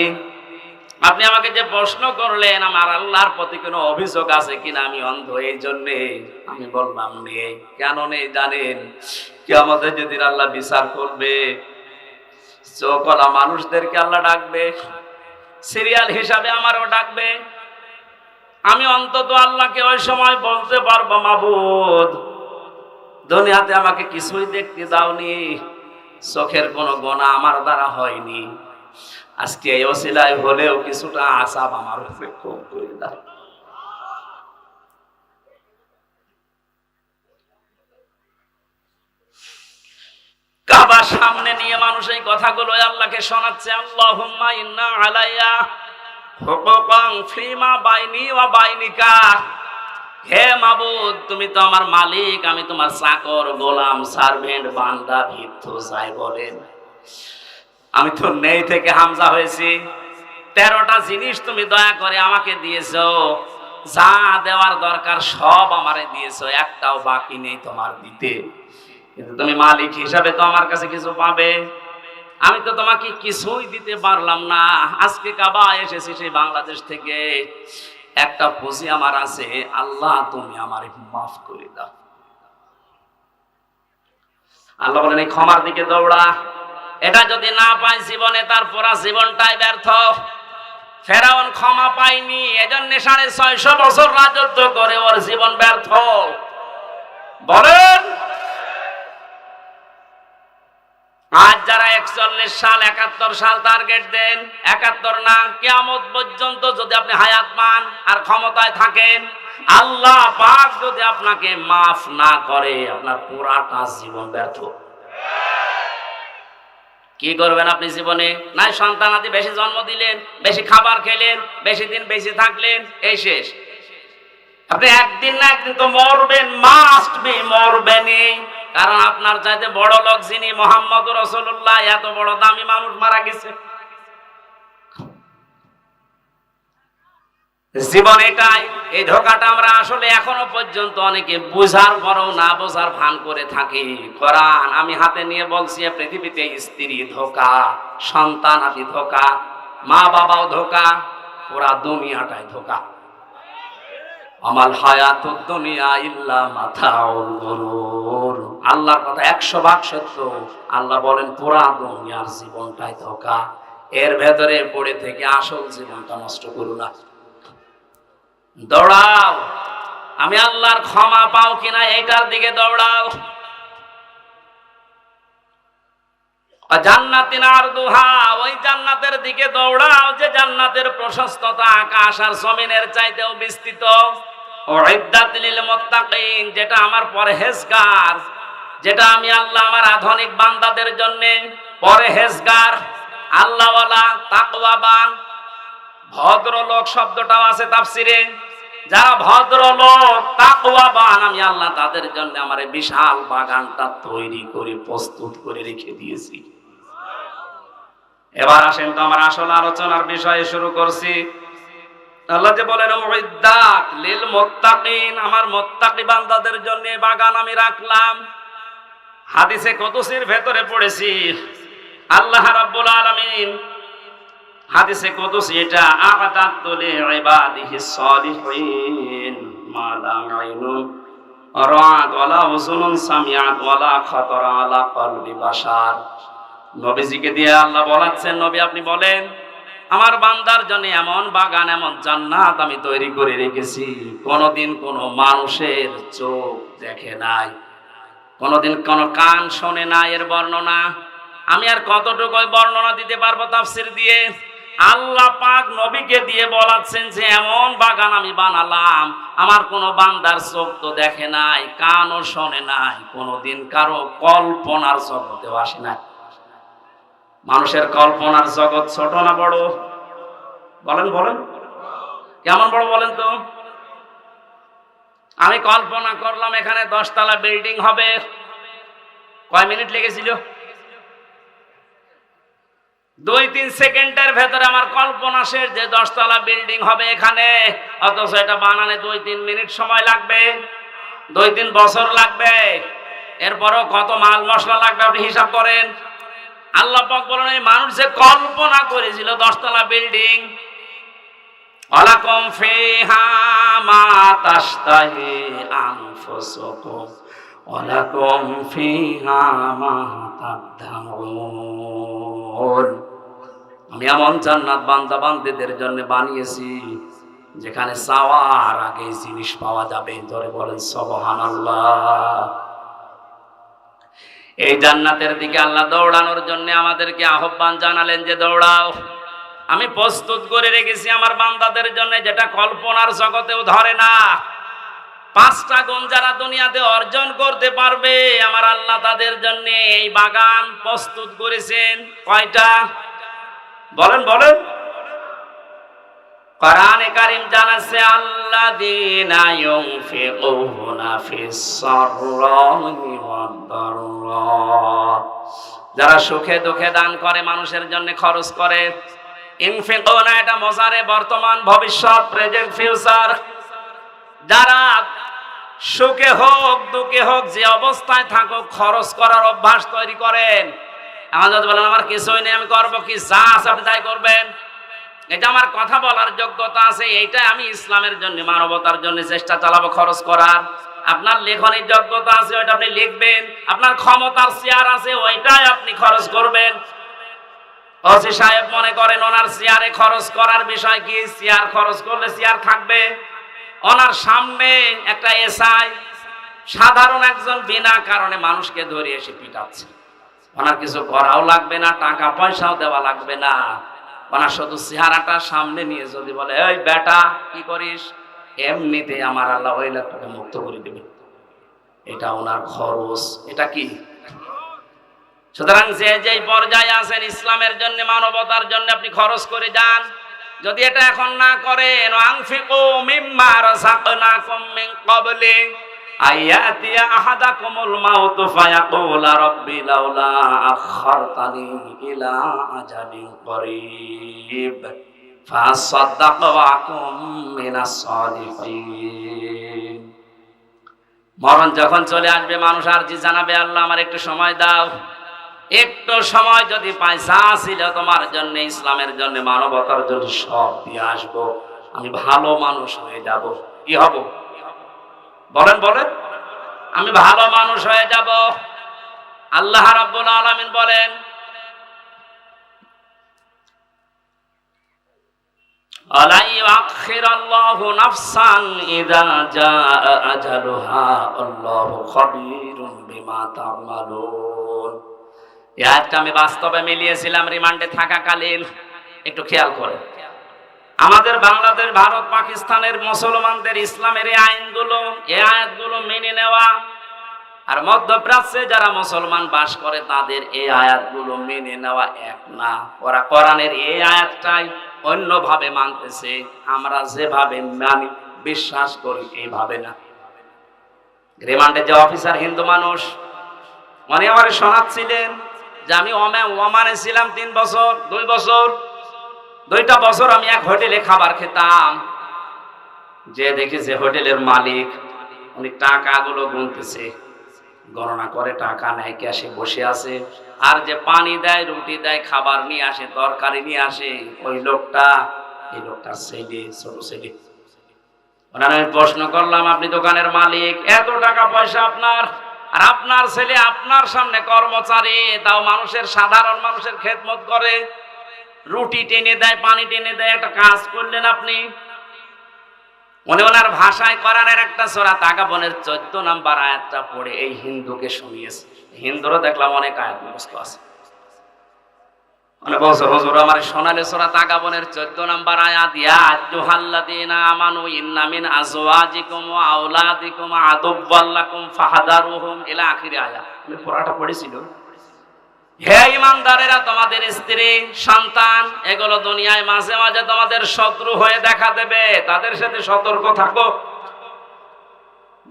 আপনি আমাকে যে প্রশ্ন করলেন আমার আল্লাহর প্রতি কোনো অভিযোগ আছে কিনা, আমি অন্ধ এই জন্যে আমি বললাম নেই। কেন নেই জানেন? কিয়ামতে যেদিন আল্লাহ বিচার করবে, চোখওয়ালা মানুষদেরকে আল্লাহ ডাকবে, সিরিয়াল হিসাবে আমারও ডাকবে। আমি অন্তত আল্লাহকে ওই সময় বলতে পারবো, মাবুদ দুনিয়াতে আমাকে কিছুই দেখতে দাওনি, চোখের কোনো গোনা আমার দ্বারা হয়নি, আজকে এই ওসিলায় হলেও কিছুটা আসাব আমার উপরে কম করে দাও। কাবা সামনে নিয়ে মানুষ এই কথাগুলো আল্লাহকে শোনাচ্ছে, আল্লাহুম্মা ইন্না আলাইয়া হুকুকান ফিমা বাইনি ওয়া বাইনিকা। হে মাবুদ, তুমি তো আমার মালিক, আমি তোমার চাকর, গোলাম, সার্ভেন্ট, বান্দা, ভিত্ত যাই বলেন। আমি তো নেই থেকে হামজা হয়েছি। 13টা জিনিস তুমি দয়া করে আমাকে দিয়েছো, যা দেওয়ার দরকার সব আমারে দিয়েছো, একটাও বাকি নেই তোমার দিতে। কিন্তু তুমি মালিক হিসাবে তো আমার কাছে কিছু পাবে। আমি তো তোমাকে কিছুই দিতে পারলাম না। আজকে কাবা এসেছি সেই বাংলাদেশ থেকে, একটা পুঁজি আমার আছে, আল্লাহ তুমি আমার মাফ করে দাও। আল্লাহ বলেন, এই ক্ষমার দিকে দৌড়া। এটা যদি না পাই জীবনে, তার পুরা জীবনটাই ব্যর্থ। ফেরাউন ক্ষমা পায়নি, এজন্য 650 বছর রাজত্ব করে ওর জীবন ব্যর্থ। বলেন, আজ যারা 41 সাল 71 সাল টার্গেট দেন, 71 না, কিয়ামত পর্যন্ত যদি আপনি হায়াত পান আর ক্ষমতায় থাকেন, আল্লাহ পাক যদি আপনাকে মাফ না করে, আপনার পুরাটা জীবন ব্যর্থ। কি করবেন আপনি জীবনে? নাই সন্তানাদি বেশি জন্ম দিলেন, বেশি খাবার খেলেন, বেশি দিন বেশি থাকলেন, এই শেষ। আপনি একদিন না একদিন তো মরবেন, মাস্ট বি, মরবেনই। কারণ আপনার চাইতে বড় লোক যিনি, মুহাম্মদ রাসূলুল্লাহ, এত বড় দামি মানুষ মারা গেছে। জীবন এটাই। এই ধোঁকাটা আমরা আসলে এখনো পর্যন্ত অনেকে বুঝার পরেও না বোঝার ভান করে থাকি। কোরআন আমি হাতে নিয়ে বলছি, পৃথিবীতে স্ত্রী ধোঁকা, সন্তান আদি ধোঁকা, মা বাবাও ধোঁকা, পুরা দুনিয়াটাই ধোঁকা। আমাল হায়াতুদ দুনিয়া ইল্লা মাতাউল গুরুর। আল্লাহর কথা 100 ভাগ সত্য। আল্লাহ বলেন পুরা দুনিয়ার জীবনটাই ধোঁকা, এর ভেতরে পড়ে থেকে আসল জীবনটা নষ্ট করো না। দৌড়াও, আমি আল্লাহর ক্ষমা পাও কিনা এইটার দিকে দৌড়াও। জান্নাতিন আরদুহা, ওই জান্নাতের দিকে দৌড়াও যে জান্নাতের প্রশস্ততা আকাশ আর জমিনের চাইতেও বিস্তৃত। উইদ্দাত লিল মুত্তাকিন, যেটা আমার পরহেজগার, যেটা আমি আল্লাহ আমার আধুনিক বান্দাদের জন্য পরহেজগার, আল্লাহওয়ালা, তাকওয়াবান। ভদ্রলোক শব্দটাও আছে তাফসিরে। যারা ভদ্রলোক, তাকওয়াবান, আমি আল্লাহ তাদের জন্য আমার এই বিশাল বাগানটা তৈরি করে প্রস্তুত করে রেখে দিয়েছি। এবার আসেন তো আমার আসল আলোচনার বিষয়ে শুরু করছি। আল্লাহ যে বলেন উইদ্দাত লিল মুত্তাকিন, আমার মুত্তাকি বান্দাদের জন্য বাগান আমি রাখলাম। হাদিসে কুদসির ভেতরে পড়েছি আল্লাহ রাব্বুল আলামিন হাদিসে কুদসি এটা আ'তাদতু লিইবাদিহিস সালিহিন মা লা আইনুন রাআত ওয়ালা উযুনুন সামিআত ওয়ালা খাতারা আলা কলবি বাশার। নবীজিকে দিয়ে আল্লাহ বলাচ্ছেন, নবী আপনি বলেন আমার বান্দার জন্য এমন বাগান, এমন জান্নাত আমি তৈরি করে রেখেছি কোনদিন কোনো মানুষের চোখ দেখে নাই, কোনদিন কোনো কান শোনে না এর বর্ণনা। আমি আর কতটুকু বর্ণনা দিতে পারবো তাফসীর দিয়ে? আল্লাহ পাক নবীকে দিয়ে বলাচ্ছেন যে এমন বাগান আমি বানালাম, আমার কোনো বান্দার চোখ তো দেখে নাই, কানও শোনে নাই, কোনোদিন কারো কল্পনার জগতেও আসে নাই। মানুষের কল্পনার জগৎ ছোট না বড়? বলেন বলেন, কেমন বড় বলেন তো? আমি কল্পনা করলাম এখানে 10 তলা বিল্ডিং হবে, কয় মিনিট লেগেছিল? 2-3 সেকেন্ডের ভেতরে আমার কল্পনা শেষ যে 10 তলা বিল্ডিং হবে এখানে, অথচ এটা বানানে 2-3 মিনিট সময় লাগবে, 2-3 বছর লাগবে। এরপরও কত মাল মশলা লাগবে আপনি হিসাব করেন। আল্লাহ পাক বলেন এই মানুষ যে কল্পনা করেছিল 10 তলা বিল্ডিং, ওয়ালাকুম ফিহা মা তাশতাহি আনফুসুকুম ওয়ালাকুম ফিহা মা তাদদাউন। আমি এমন জান্নাত বান্দা বান্দীদের জন্য বানিয়েছি যেখানে চাওয়ার আগে জিনিস পাওয়া যাবে। ধরে বলেন সুবহানাল্লাহ। এই জান্নাতের দিকে আল্লাহ দৌড়ানোর জন্য আমাদেরকে আহ্বান জানালেন যে দৌড়াও। আমি প্রস্তুত করে রেখেছি আমার বান্দাদের জন্য যেটা কল্পনার জগতেও ধরে না। 5টা গুণ যারা দুনিয়াতে অর্জন করতে পারবে আমার আল্লাহ তাদের জন্য এই বাগান প্রস্তুত করেছেন। কয়টা বলেন বলেন? কোরআনে কারীম জানাচ্ছে আল্লাযীনা ইউনফিকুনা ফিস সাররাই ওয়াদ দাররা, যারা সুখে দুঃখে দান করে, মানুষের জন্য খরচ করে। ইনফিকুনা এটা মুজারে, বর্তমান ভবিষ্যৎ, প্রেজেন্ট ফিউচার। যারা সুখে হোক দুঃখে হোক যে অবস্থায় থাকুক খরচ করার অভ্যাস তৈরি করেন। আমার যদি বলেন আমার কিছুই নেই আমি করবো কি, যা আছে আপনি তাই করবেন, এটা আমার কথা বলার যোগ্যতা আছে, এইটা আমি ইসলামের জন্য মানবতার জন্য চেষ্টা চালাবো খরচ করার। আপনার লেখনের যোগ্যতা আছে ওইটা আপনি লিখবেন, আপনার ক্ষমতার চেয়ার আছে ওইটাই আপনি খরচ করবেন। ওসি সাহেব মনে করেন ওনার চেয়ারে খরচ করার বিষয় কি? চেয়ার খরচ করলে চেয়ার থাকবে। ওনার সামনে একটা এসআই সাধারণ একজন বিনা কারণে মানুষকে ধরে এসে পিটাচ্ছে, ওনার কিছু করাও লাগবে না, টাকা পয়সাও দেওয়া লাগবে না। ওনার শুধু চেহারাটা সামনে নিয়ে যদি বলে এই বেটা কি করিস, এমনিতে আমার আল্লাহ ওই লোকটাকে মুক্ত করে দেবে। এটা ওনার খরচ। এটা কি? সুতরাং যে যেই পর্যায়ে আছেন ইসলামের জন্য মানবতার জন্য আপনি খরচ করে যান। যদি এটা এখন না করেন, আনফিকু মিম্মা রাযাকনাকুম মিন ক্বাবলি আয়াতিয়া আহাদাকুমুল মাউত ফায়াকুলা রাব্বি লাউলা আখারতানি ইলা আজালিন করিব ফাসাদদাক ওয়া আকুম মিনাস সালিহিন। মরণ যখন চলে আসবে মানুষ আর জি জানাবে আল্লাহ আমার একটু সময় দাও, একটু সময় যদি পাই, যা ছিল তোমার জন্য ইসলামের জন্য মানবতার জন্য সব দিয়ে আসবো, আমি ভালো মানুষ হয়ে যাব। কি হব বলেন বলেন? আমি ভালো মানুষ হয়ে যাব। আল্লাহ রাব্বুল আলামিন বলেন আলা ইউআখিরাল্লাহু নাফসান ইযা জাআ আজালুহা আল্লাহু খাবীরুম বিমা তা'মালুন। এই আয়াতটা আমি বাস্তবে মিলিয়েছিলাম রিমান্ডে থাকাকালীন। একটু খেয়াল করেন, আমাদের বাংলাদেশ, ভারত, পাকিস্তানের মুসলমানদের ইসলামের এই আইনগুলো, এই আয়াতগুলো মেনে নেওয়া, আর মধ্যপ্রাচ্যে যারা মুসলমান বাস করে তাদের এই আয়াতগুলো মেনে নেওয়া এক না। ওরা কোরআনের এই আয়াতটাই অন্যভাবে মানতেছে, আমরা যেভাবে মানি বিশ্বাস করি এইভাবে না। রিমান্ডে যে অফিসার হিন্দু মানুষ, উনি আমার শোনাচ্ছিলেন যে আমি ওমানে ছিলাম 3 বছর 2 বছর, 2টা বছর আমি এক হোটেলে খাবার খেতাম। যে দেখি যে হোটেলের মালিক উনি টাকাগুলো গুনতেছে, গণনা করে টাকা নেয়, ক্যাশে বসে আছে। আর যে পানি দেয়, রুটি দেয়, খাবার নিয়ে আসে, তরকারি নিয়ে আসে, ওই লোকটা, এই লোকটার ছেলে, ছোট ছেলে। ওনার আমি প্রশ্ন করলাম, আপনি দোকানের মালিক, এত টাকা পয়সা আপনার, আর আপনার ছেলে আপনার সামনে কর্মচারী, তাও মানুষের, সাধারণ মানুষের খেদমত করে, রুটি টেনে দেয়, পানি টেনে দেয়, একটা কাজ করলেন আপনি? উনি ওনার ভাষায় কোরআনের একটা সূরা তাগাবনের 14 নম্বর আয়াতটা পড়ে এই হিন্দুকে শুনিয়েছে। হিন্দুরও দেখলাম অনেক আয়াত মুখস্থ আছে। মানে বলছে, হুজুর আমার শোনালে সূরা তাগাবনের 14 নম্বর আয়াত, ইয়া আইয়ুহাল্লাযীনা আমানু ইন্না মিন আজওয়াজিকুম ওয়া আওলাদিকুম আদুওয়াল লাকুম ফাহদারুহুম ইলা আখির আয়াত। আমি পুরাটা পড়েছিল। হে ঈমানদারেরা, তোমাদের স্ত্রী, সন্তান এগুলো দুনিয়ায় মাঝে মাঝে তোমাদের শত্রু হয়ে দেখা দেবে, তাদের সাথে সতর্ক থাকো।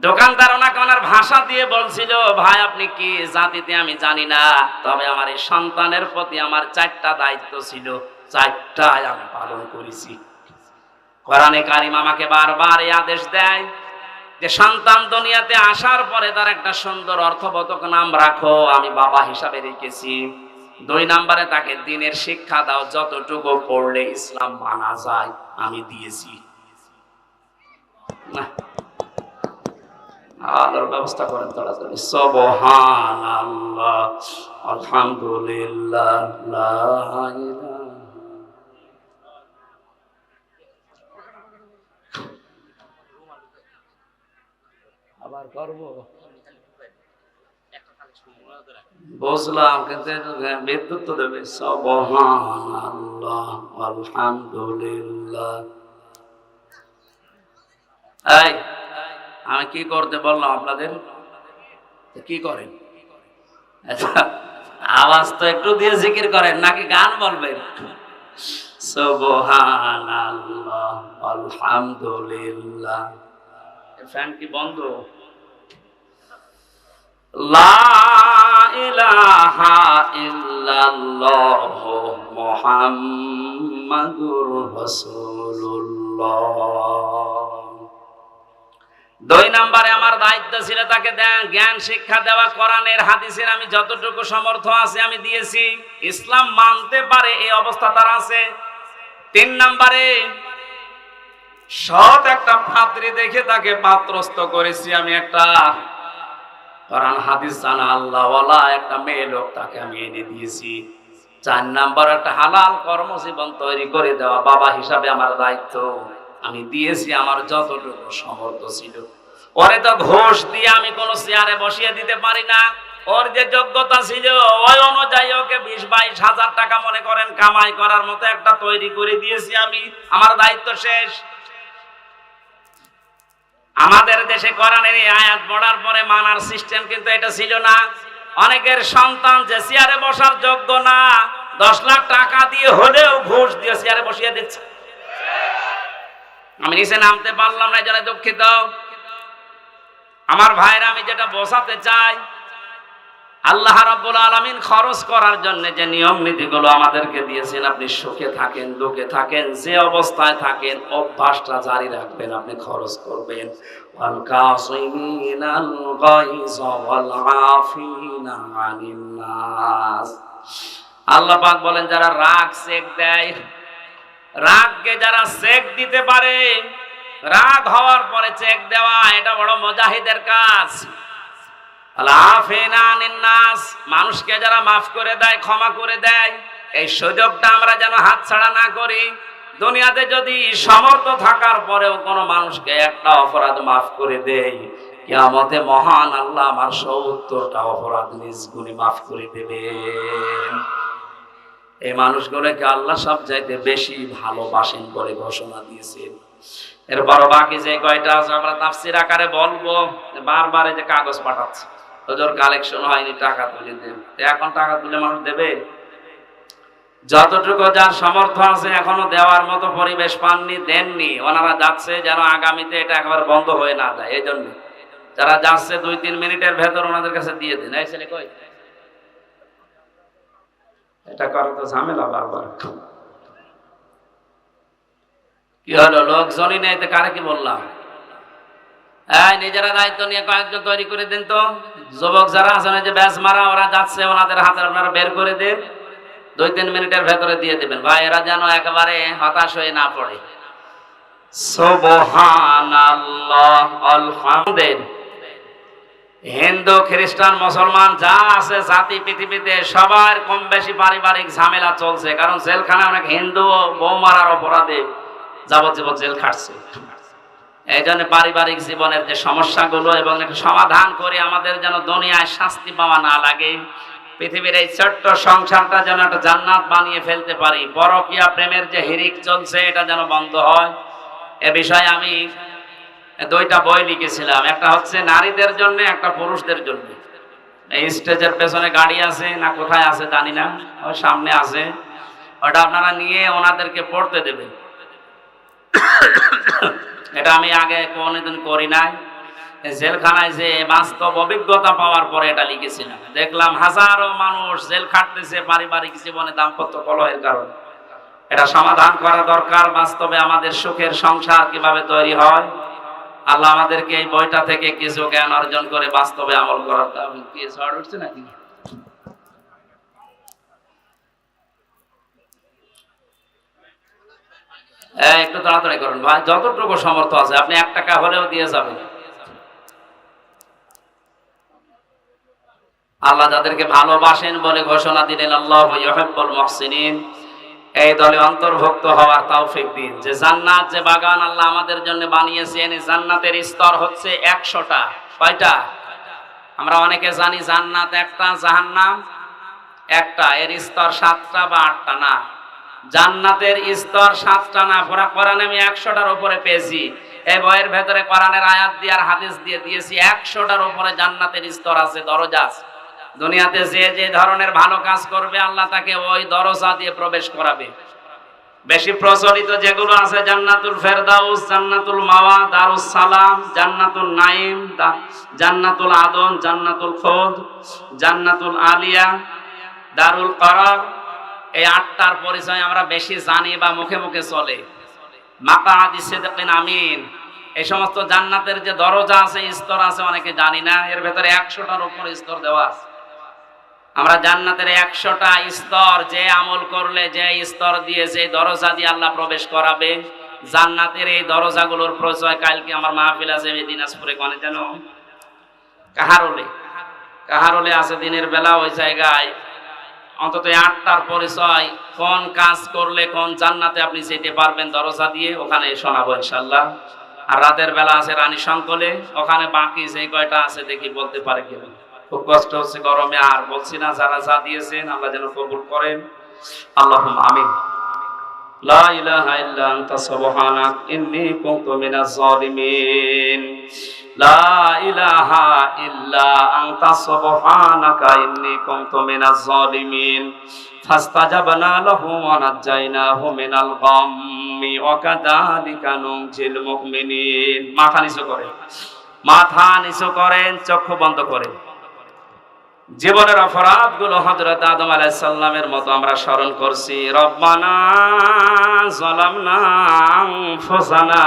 দোকানদার ওনাকে ওনার ভাষা দিয়ে বলছিল, ভাই আপনি কি জাতিতে আমি জানি না, তবে আমার এই সন্তানের প্রতি আমার 4টা দায়িত্ব ছিল, 4টাই আমি পালন করেছি। কোরআনে কারিম আমাকে বারবার এই আদেশ দেয় যে সন্তান দুনিয়াতে আসার পরে তার একটা সুন্দর অর্থবোধক নাম রাখো, আমি বাবা হিসাবে রেখেছি। 2 নম্বরে তাকে দ্বীনের শিক্ষা দাও, যতটুকু পড়লে ইসলাম মানা যায় আমি দিয়েছি। না, আলোর ব্যবস্থা করেন তাড়াতাড়ি। সুবহানাল্লাহ, আলহামদুলিল্লাহ, লা ইলাহা। আবার করব, বুঝলাম, কিন্তু বিদ্যুৎ তো দেবে। সুবহানাল্লাহ, আলহামদুলিল্লাহ। এই আমি কি করতে বললাম আপনাদের? কি করেন? আওয়াজ তো একটু দিয়ে জিকির করেন, নাকি গান বলবেন? সুবহানাল্লাহ, আলহামদুলিল্লাহ। ফ্যান কি বন্ধ? লা ইলাহা ইল্লাল্লাহ মুহাম্মাদুর রাসূলুল্লাহ। 2 নম্বরে আমার দায়িত্ব ছিল তাকে জ্ঞান শিক্ষা দেওয়া, কোরআনের হাদিসের আমি যতটুকু সমর্থ আছে আমি দিয়েছি। ইসলাম মানতে পারে এই অবস্থা তার আছে। 3 নম্বরে সৎ একটা পাত্রী দেখে তাকে পাত্রস্থ করেছি আমি, একটা কোরআন হাদিস জানা আল্লাহওয়ালা একটা মেয়ে লোক তাকে আমি এনে দিয়েছি। 4 নম্বর একটা হালাল কর্মজীবন তৈরি করে দেওয়া বাবা হিসাবে আমার দায়িত্ব আমি দিয়েছি, আমার যতটুকু সামর্থ্য ছিল। ওরে তো ঘোষ দিয়ে আমি কোনো চেয়ারে বসিয়ে দিতে পারি না, ওর যে যোগ্যতা ছিল ওই অনুযায়ী ওকে 20-22 হাজার টাকা মনে করেন কামাই করার মতো একটা তৈরি করে দিয়েছি আমি, আমার দায়িত্ব শেষ। আমাদের দেশে কোরআনের এই আয়াত পড়ার পরে মানার সিস্টেম কিন্তু এটা ছিল না। অনেকের সন্তান যে চেয়ারে বসার যোগ্য না, 10 লাখ টাকা দিয়ে হলেও ঘুষ দিয়ে চেয়ারে বসিয়ে দিচ্ছে। আমি নিচে নামতে পারলাম না, এজন্য দুঃখিত। আমার ভাইরা, আমি যেটা বোঝাতে চাই, আল্লাহ রাব্বুল আলামিন খরচ করার জন্য যে নিয়ম নীতিগুলো আমাদেরকে দিয়েছেন, আপনি সুখে থাকেন, দুঃখে থাকেন, যে অবস্থায় থাকেন, অভ্যাসটা জারি রাখবেন, আপনি খরচ করবেন। ওয়াল কাযিমিনাল গায়জ ওয়াল আফিনা আনিন নাস। আল্লাহ পাক বলেন, যারা রাগ চেক দেয়, রাগকে যারা চেক দিতে পারে, রাগ হওয়ার পরে চেক দেওয়া, এটা বড় মুজাহিদের কাজ। মানুষকে যারা মাফ করে দেয়, ক্ষমা করে দেয়, এই সুযোগটা আমরা যেন হাতছাড়া না করি। দুনিয়াতে যদি সামর্থ্য থাকার পরেও কোনো মানুষকে একটা অপরাধ মাফ করে দেয়, কিয়ামতে মহান আল্লাহ আমার 70টা অপরাধ নিজ গুণে মাফ করে দেবেন। এই মানুষগুলোকে আল্লাহ সবচাইতে বেশি ভালোবাসেন বলে ঘোষণা দিয়েছেন। এরপর বাকি যে কয়টা আছে আমরা তাফসীর আকারে বলবো। বারবার এই যে কাগজ পাঠাচ্ছে, ওদের কালেকশন হয়নি, টাকা তুলে দেন। এখন টাকা তুলে মানুষ দেবে? যতটুকু যার সামর্থ্য আছে, এখনো দেওয়ার মতো পরিবেশ পাননি, দেননি। ওনারা যাচ্ছে যেন আগামীতে এটা একবার বন্ধ হয়ে না যায়, এই জন্য যারা যাচ্ছে 2-3 মিনিটের ভেতর ওনাদের কাছে দিয়ে দেন। এই ছেলে কই? এটা করে তো ঝামেলা বারবার। কি হলো, লোকজনই নেই তো কারে কি বললাম? নিজেরা দায়িত্ব নিয়ে কয়েকজন তৈরি করে দিন তো। যুবক যারা আছেন, যে ব্যাস মারা ওরা যাচ্ছে, ওনাদের হাতে আপনারা বের করে দিন, 2-3 মিনিটের ভেতরে দিয়ে দেবেন ভাই, এরা যেন একেবারে হতাশ হয়ে না পড়ে। সুবহানাল্লাহ, আলহামদুলিল্লাহ। হিন্দু খ্রিস্টান মুসলমান যা আছে জাতি পৃথিবীতে সবার কম বেশি পারিবারিক ঝামেলা চলছে, কারণ জেলখানায় অনেক হিন্দু বউ মারার অপরাধে যাবজ্জীবন জেল খাটছে। এই জন্য পারিবারিক জীবনের যে সমস্যাগুলো এবং সমাধান করে আমাদের যেন দুনিয়ায় শাস্তি পাওয়া না লাগে, পৃথিবীর এই ছোট্ট সংসারটা যেন একটা জান্নাত বানিয়ে ফেলতে পারি, পরকীয়া প্রেমের যে হিরিক চলছে এটা যেন বন্ধ হয়। এ বিষয়ে আমি 2টা বই লিখেছিলাম, একটা হচ্ছে নারীদের জন্য, একটা পুরুষদের জন্য। এই স্টেজের পেছনে গাড়ি আছে না কোথায় আছে জানি না, ওই সামনে আছে, ওটা আপনারা নিয়ে ওনাদেরকে পড়তে দেবেন। এটা আমি আগে কোনোদিন করি নাই, জেলখানায় যে বাস্তব অভিজ্ঞতা পাওয়ার পরে এটা লিখেছিলাম। দেখলাম হাজারো মানুষ জেল খাটতেছে পারিবারিক জীবনে দাম্পত্য কলহের কারণে। এটা সমাধান করা দরকার। বাস্তবে আমাদের সুখের সংসার কিভাবে তৈরি হয়, আল্লাহ আমাদেরকে এই বইটা থেকে কিছু জ্ঞান অর্জন করে বাস্তবে আমল করার। কি ঝড় উঠছে নাকি? একটু তাড়াতাড়ি করুন ভাই, যতটুকু সামর্থ্য আছে আপনি 1 টাকা হলেও দিয়ে যাবেন। আল্লাহ যাদেরকে ভালোবাসেন বলে ঘোষণা দিলেন, আল্লাহু ইউহিব্বুল মুহসিনিন, এই দলে অন্তর্ভুক্ত হওয়ার তৌফিক দিন। যে জান্নাত, যে বাগান আল্লাহ আমাদের জন্য বানিয়েছেন, এই জান্নাতের স্তর হচ্ছে 100টা। কয়টা? আমরা অনেকে জানি জান্নাত একটা, জাহান্নাম একটা, এর স্তর 7টা বা 8টা না। জান্নাতের স্তর 7টা না, কোরআনে আমি 100টার উপরে পেয়েছি। এই বইয়ের ভেতরে কোরআনের আয়াত দিয়ে আর হাদিস দিয়ে দিয়েছি 100টার উপরে জান্নাতের স্তর আছে, দরজা আছে। দুনিয়াতে যে যে ধরনের ভালো কাজ করবে আল্লাহ তাকে ওই দরজা দিয়ে প্রবেশ করাবে। বেশি প্রচলিত যেগুলো আছে, জান্নাতুল ফেরদাউস, জান্নাতুল মাওয়া, দারুস সালাম, জান্নাতুল নাইম, জান্নাতুল আদন, জান্নাতুল খুলদ, জান্নাতুল আলিয়া, দারুল করার। এই 8টার পরিচয় আমরা বেশি জানি বা মুখে মুখে চলে। মাকাআদি সিদকিন আমিন, এই সমস্ত জান্নাতের যে দরজা আছে, স্তর আছে, অনেকে জানি না। এর ভেতরে 100টার উপরে স্তর দেওয়া আছে। আমরা জান্নাতের 100টা স্তর, যে আমল করলে যে স্তর দিয়ে, যে দরজা দিয়ে আল্লাহ প্রবেশ করাবে, জান্নাতের এই দরজাগুলোর পরিচয় কালকে আমার মাহফিল আছে দিনাজপুরে, কোনে যেন কাহারোলে আছে দিনের বেলা, ওই জায়গায় অন্তত 8টার পরিচয়, কোন কাজ করলে কোন জান্নাতে আপনি যেতে পারবেন দরজা দিয়ে, ওখানে শোনাবো ইনশাআল্লাহ। আর রাতের বেলা আছে রানী শঙ্কলে, ওখানে বাকি যে কয়টা আছে দেখি বলতে পারে কিনা। খুব কষ্ট হচ্ছে গরমে, আর বলছি না। যারা যা দিয়েছেন আল্লাহ যেন কবুল করেন, আল্লাহুম্মা আমিন। লা ইলাহা ইল্লা আনতা সুবহানাক ইন্নী কুনতু মিনাজ জালিমিন। লা ইলাহা ইল্লা আনতা সুবহানাকা ইন্নী কুনতু মিনাজ জালিমিন। ফাস্তাজাবনা লাহু ওয়া নাজাইনাহু মিনাল গাম্মি ওয়া কাযালিকা নুনজিল মুমিনিন। মাথা নিচু করেন, চক্ষু বন্ধ করেন। জীবনের অপরাধগুলো হযরত আদম আলাইহিস সালামের মতো আমরা স্মরণ করছি। রব্বানা যালামনা আনফুসানা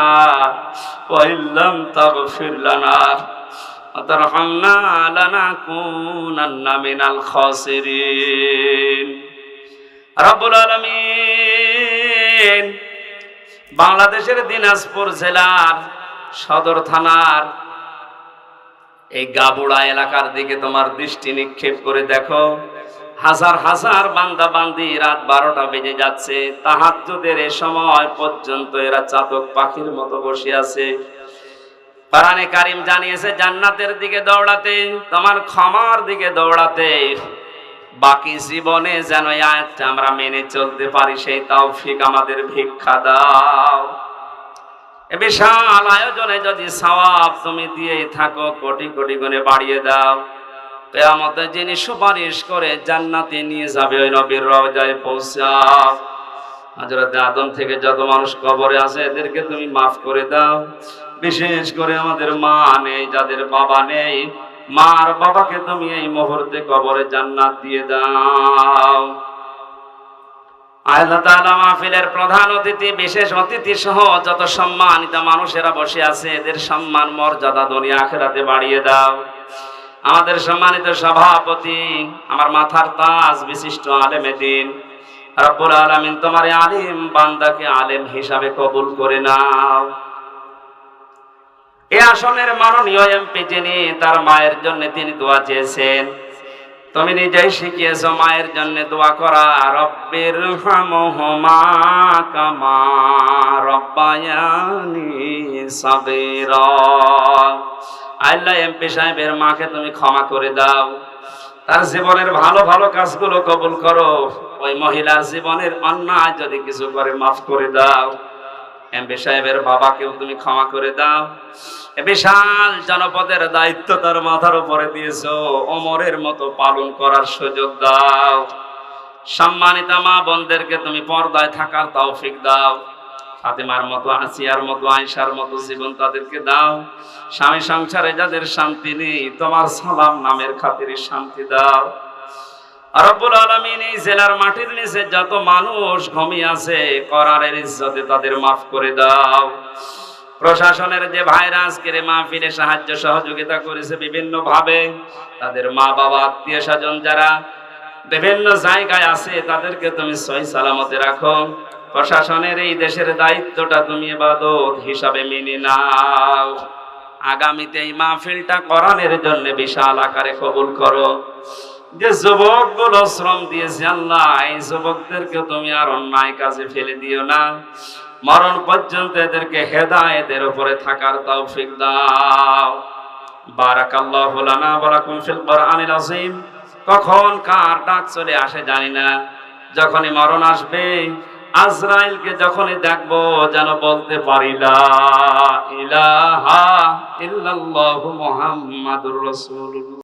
ওয়া ইল্লাম তাগফির লানা ওয়া তারহামনা লানাকুনান্না মিনাল খাসিরিন। রব্বুল আলামিন, বাংলাদেশের দিনাজপুর জেলার সদর থানার এই গাবুড়া এলাকার দিকে তোমার দৃষ্টি নিক্ষেপ করে দেখো। হাজার হাজার বান্দা বান্দি, রাত 12টা বেজে যাচ্ছে, তাহাজ্জুদের এই সময় পর্যন্ত এরা চাতক পাখির মতো বসে আছে। কোরআনে কারীম জানিয়েছে জান্নাতের দিকে দৌড়াতে, তোমার ক্ষমার দিকে দৌড়াতে। বাকি জীবনে যেন এই আয়াতটা আমরা মেনে চলতে পারি, সেই তৌফিক আমাদের ভিক্ষা দাও। এ বিশাল আয়োজনে যদি সওয়াব তুমি দিয়েই থাকো, কোটি কোটি গুণে বাড়িয়ে দাও। কিয়ামতে যিনি সুপারিশ করে জান্নাতে নিয়ে যাবে, ওই নবীর রওজায় পৌঁছাও। হযরত আদম থেকে যত মানুষ কবরে আছে এদেরকে তুমি মাফ করে দাও। বিশেষ করে আমাদের মা নেই, যাদের বাবা নেই, মার বাবাকে তুমি এই মুহূর্তে কবরে জান্নাত দিয়ে দাও। আল্লাহ তাআলা মাহফিলের প্রধান অতিথি, বিশেষ অতিথি সহ যত সম্মানিত মানুষেরা বসে আছে, এদের সম্মান মর্যাদা দুনিয়া আখিরাতে বাড়িয়ে দাও। আমাদের সম্মানিত সভাপতি, আমার মাথার তাজ, বিশিষ্ট আলেমে দ্বীন, রব্বুল আলামিন তোমার আলিম বান্দাকে আলেম হিসাবে কবুল করে নাও। এই আসনের মাননীয় এমপি যিনি, তার মায়ের জন্য তিনি দোয়া চেয়েছেন, তুমি নিজেই শিখিয়েছো মায়ের জন্য দোয়া করা। রব্বির হামহুমা কামা রব্বায়ানি সাগীরা। আল্লাহ এমপি সাহেবের মাকে তুমি ক্ষমা করে দাও, তার জীবনের ভালো ভালো কাজগুলো কবুল করো। ওই মহিলার জীবনের অন্যায় যদি কিছু করে মাফ করে দাও। এমপি সাহেবের বাবাকেও তুমি ক্ষমা করে দাও। এ বিশাল জনপদের দায়িত্ব তার মাথার উপরে দিয়েছো, ওমরের মতো পালন করার সুযোগ দাও। সম্মানিত মা বোনদেরকে তুমি পর্দায় থাকার তৌফিক দাও। ফাতেমার মতো, আসিয়ার মতো, আয়েশার মতো জীবন তাদেরকে দাও। স্বামী সংসারে যাদের শান্তি নেই, তোমার সালাম নামের খাতিরে শান্তি দাও। রব্বুল আলামিন এই জেলার মাটির নিচে যত মানুষ ঘুমিয়ে আছে, করারের ইজ্জতে তাদের মাফ করে দাও। প্রশাসনের যে ভাইরা আজকের মাহফিলে সাহায্য সহযোগিতা করেছে বিভিন্ন ভাবে, তাদের মা বাবা, আত্মীয় স্বজন যারা বিভিন্ন জায়গায় আছে, তাদেরকে তুমি সহি সালামতে রাখো। প্রশাসনের এই দেশের দায়িত্বটা তুমি ইবাদত হিসাবে মেনে নাও। আগামীতে এই মাহফিলটা কোরআনের জন্য বিশাল আকারে কবুল করো। যে যুবকগুলো শ্রম দিয়েছে আল্লাহ, এই যুবকদেরকে তুমি আর অন্যায় কাজে ফেলে দিও না। মরণ পর্যন্ত এদেরকে হেদায়েতের উপরে থাকার তৌফিক দাও। বারাকাল্লাহু লানা ওয়া লাকুম ফিল কোরআনিল আযীম। কখন কার ডাক চলে আসে জানি না, যখনই মরণ আসবে, আজরাইলকে যখনই দেখবো যেন বলতে পারি লা ইলাহা ইল্লাল্লাহু মুহাম্মাদুর রাসূলুল্লাহ।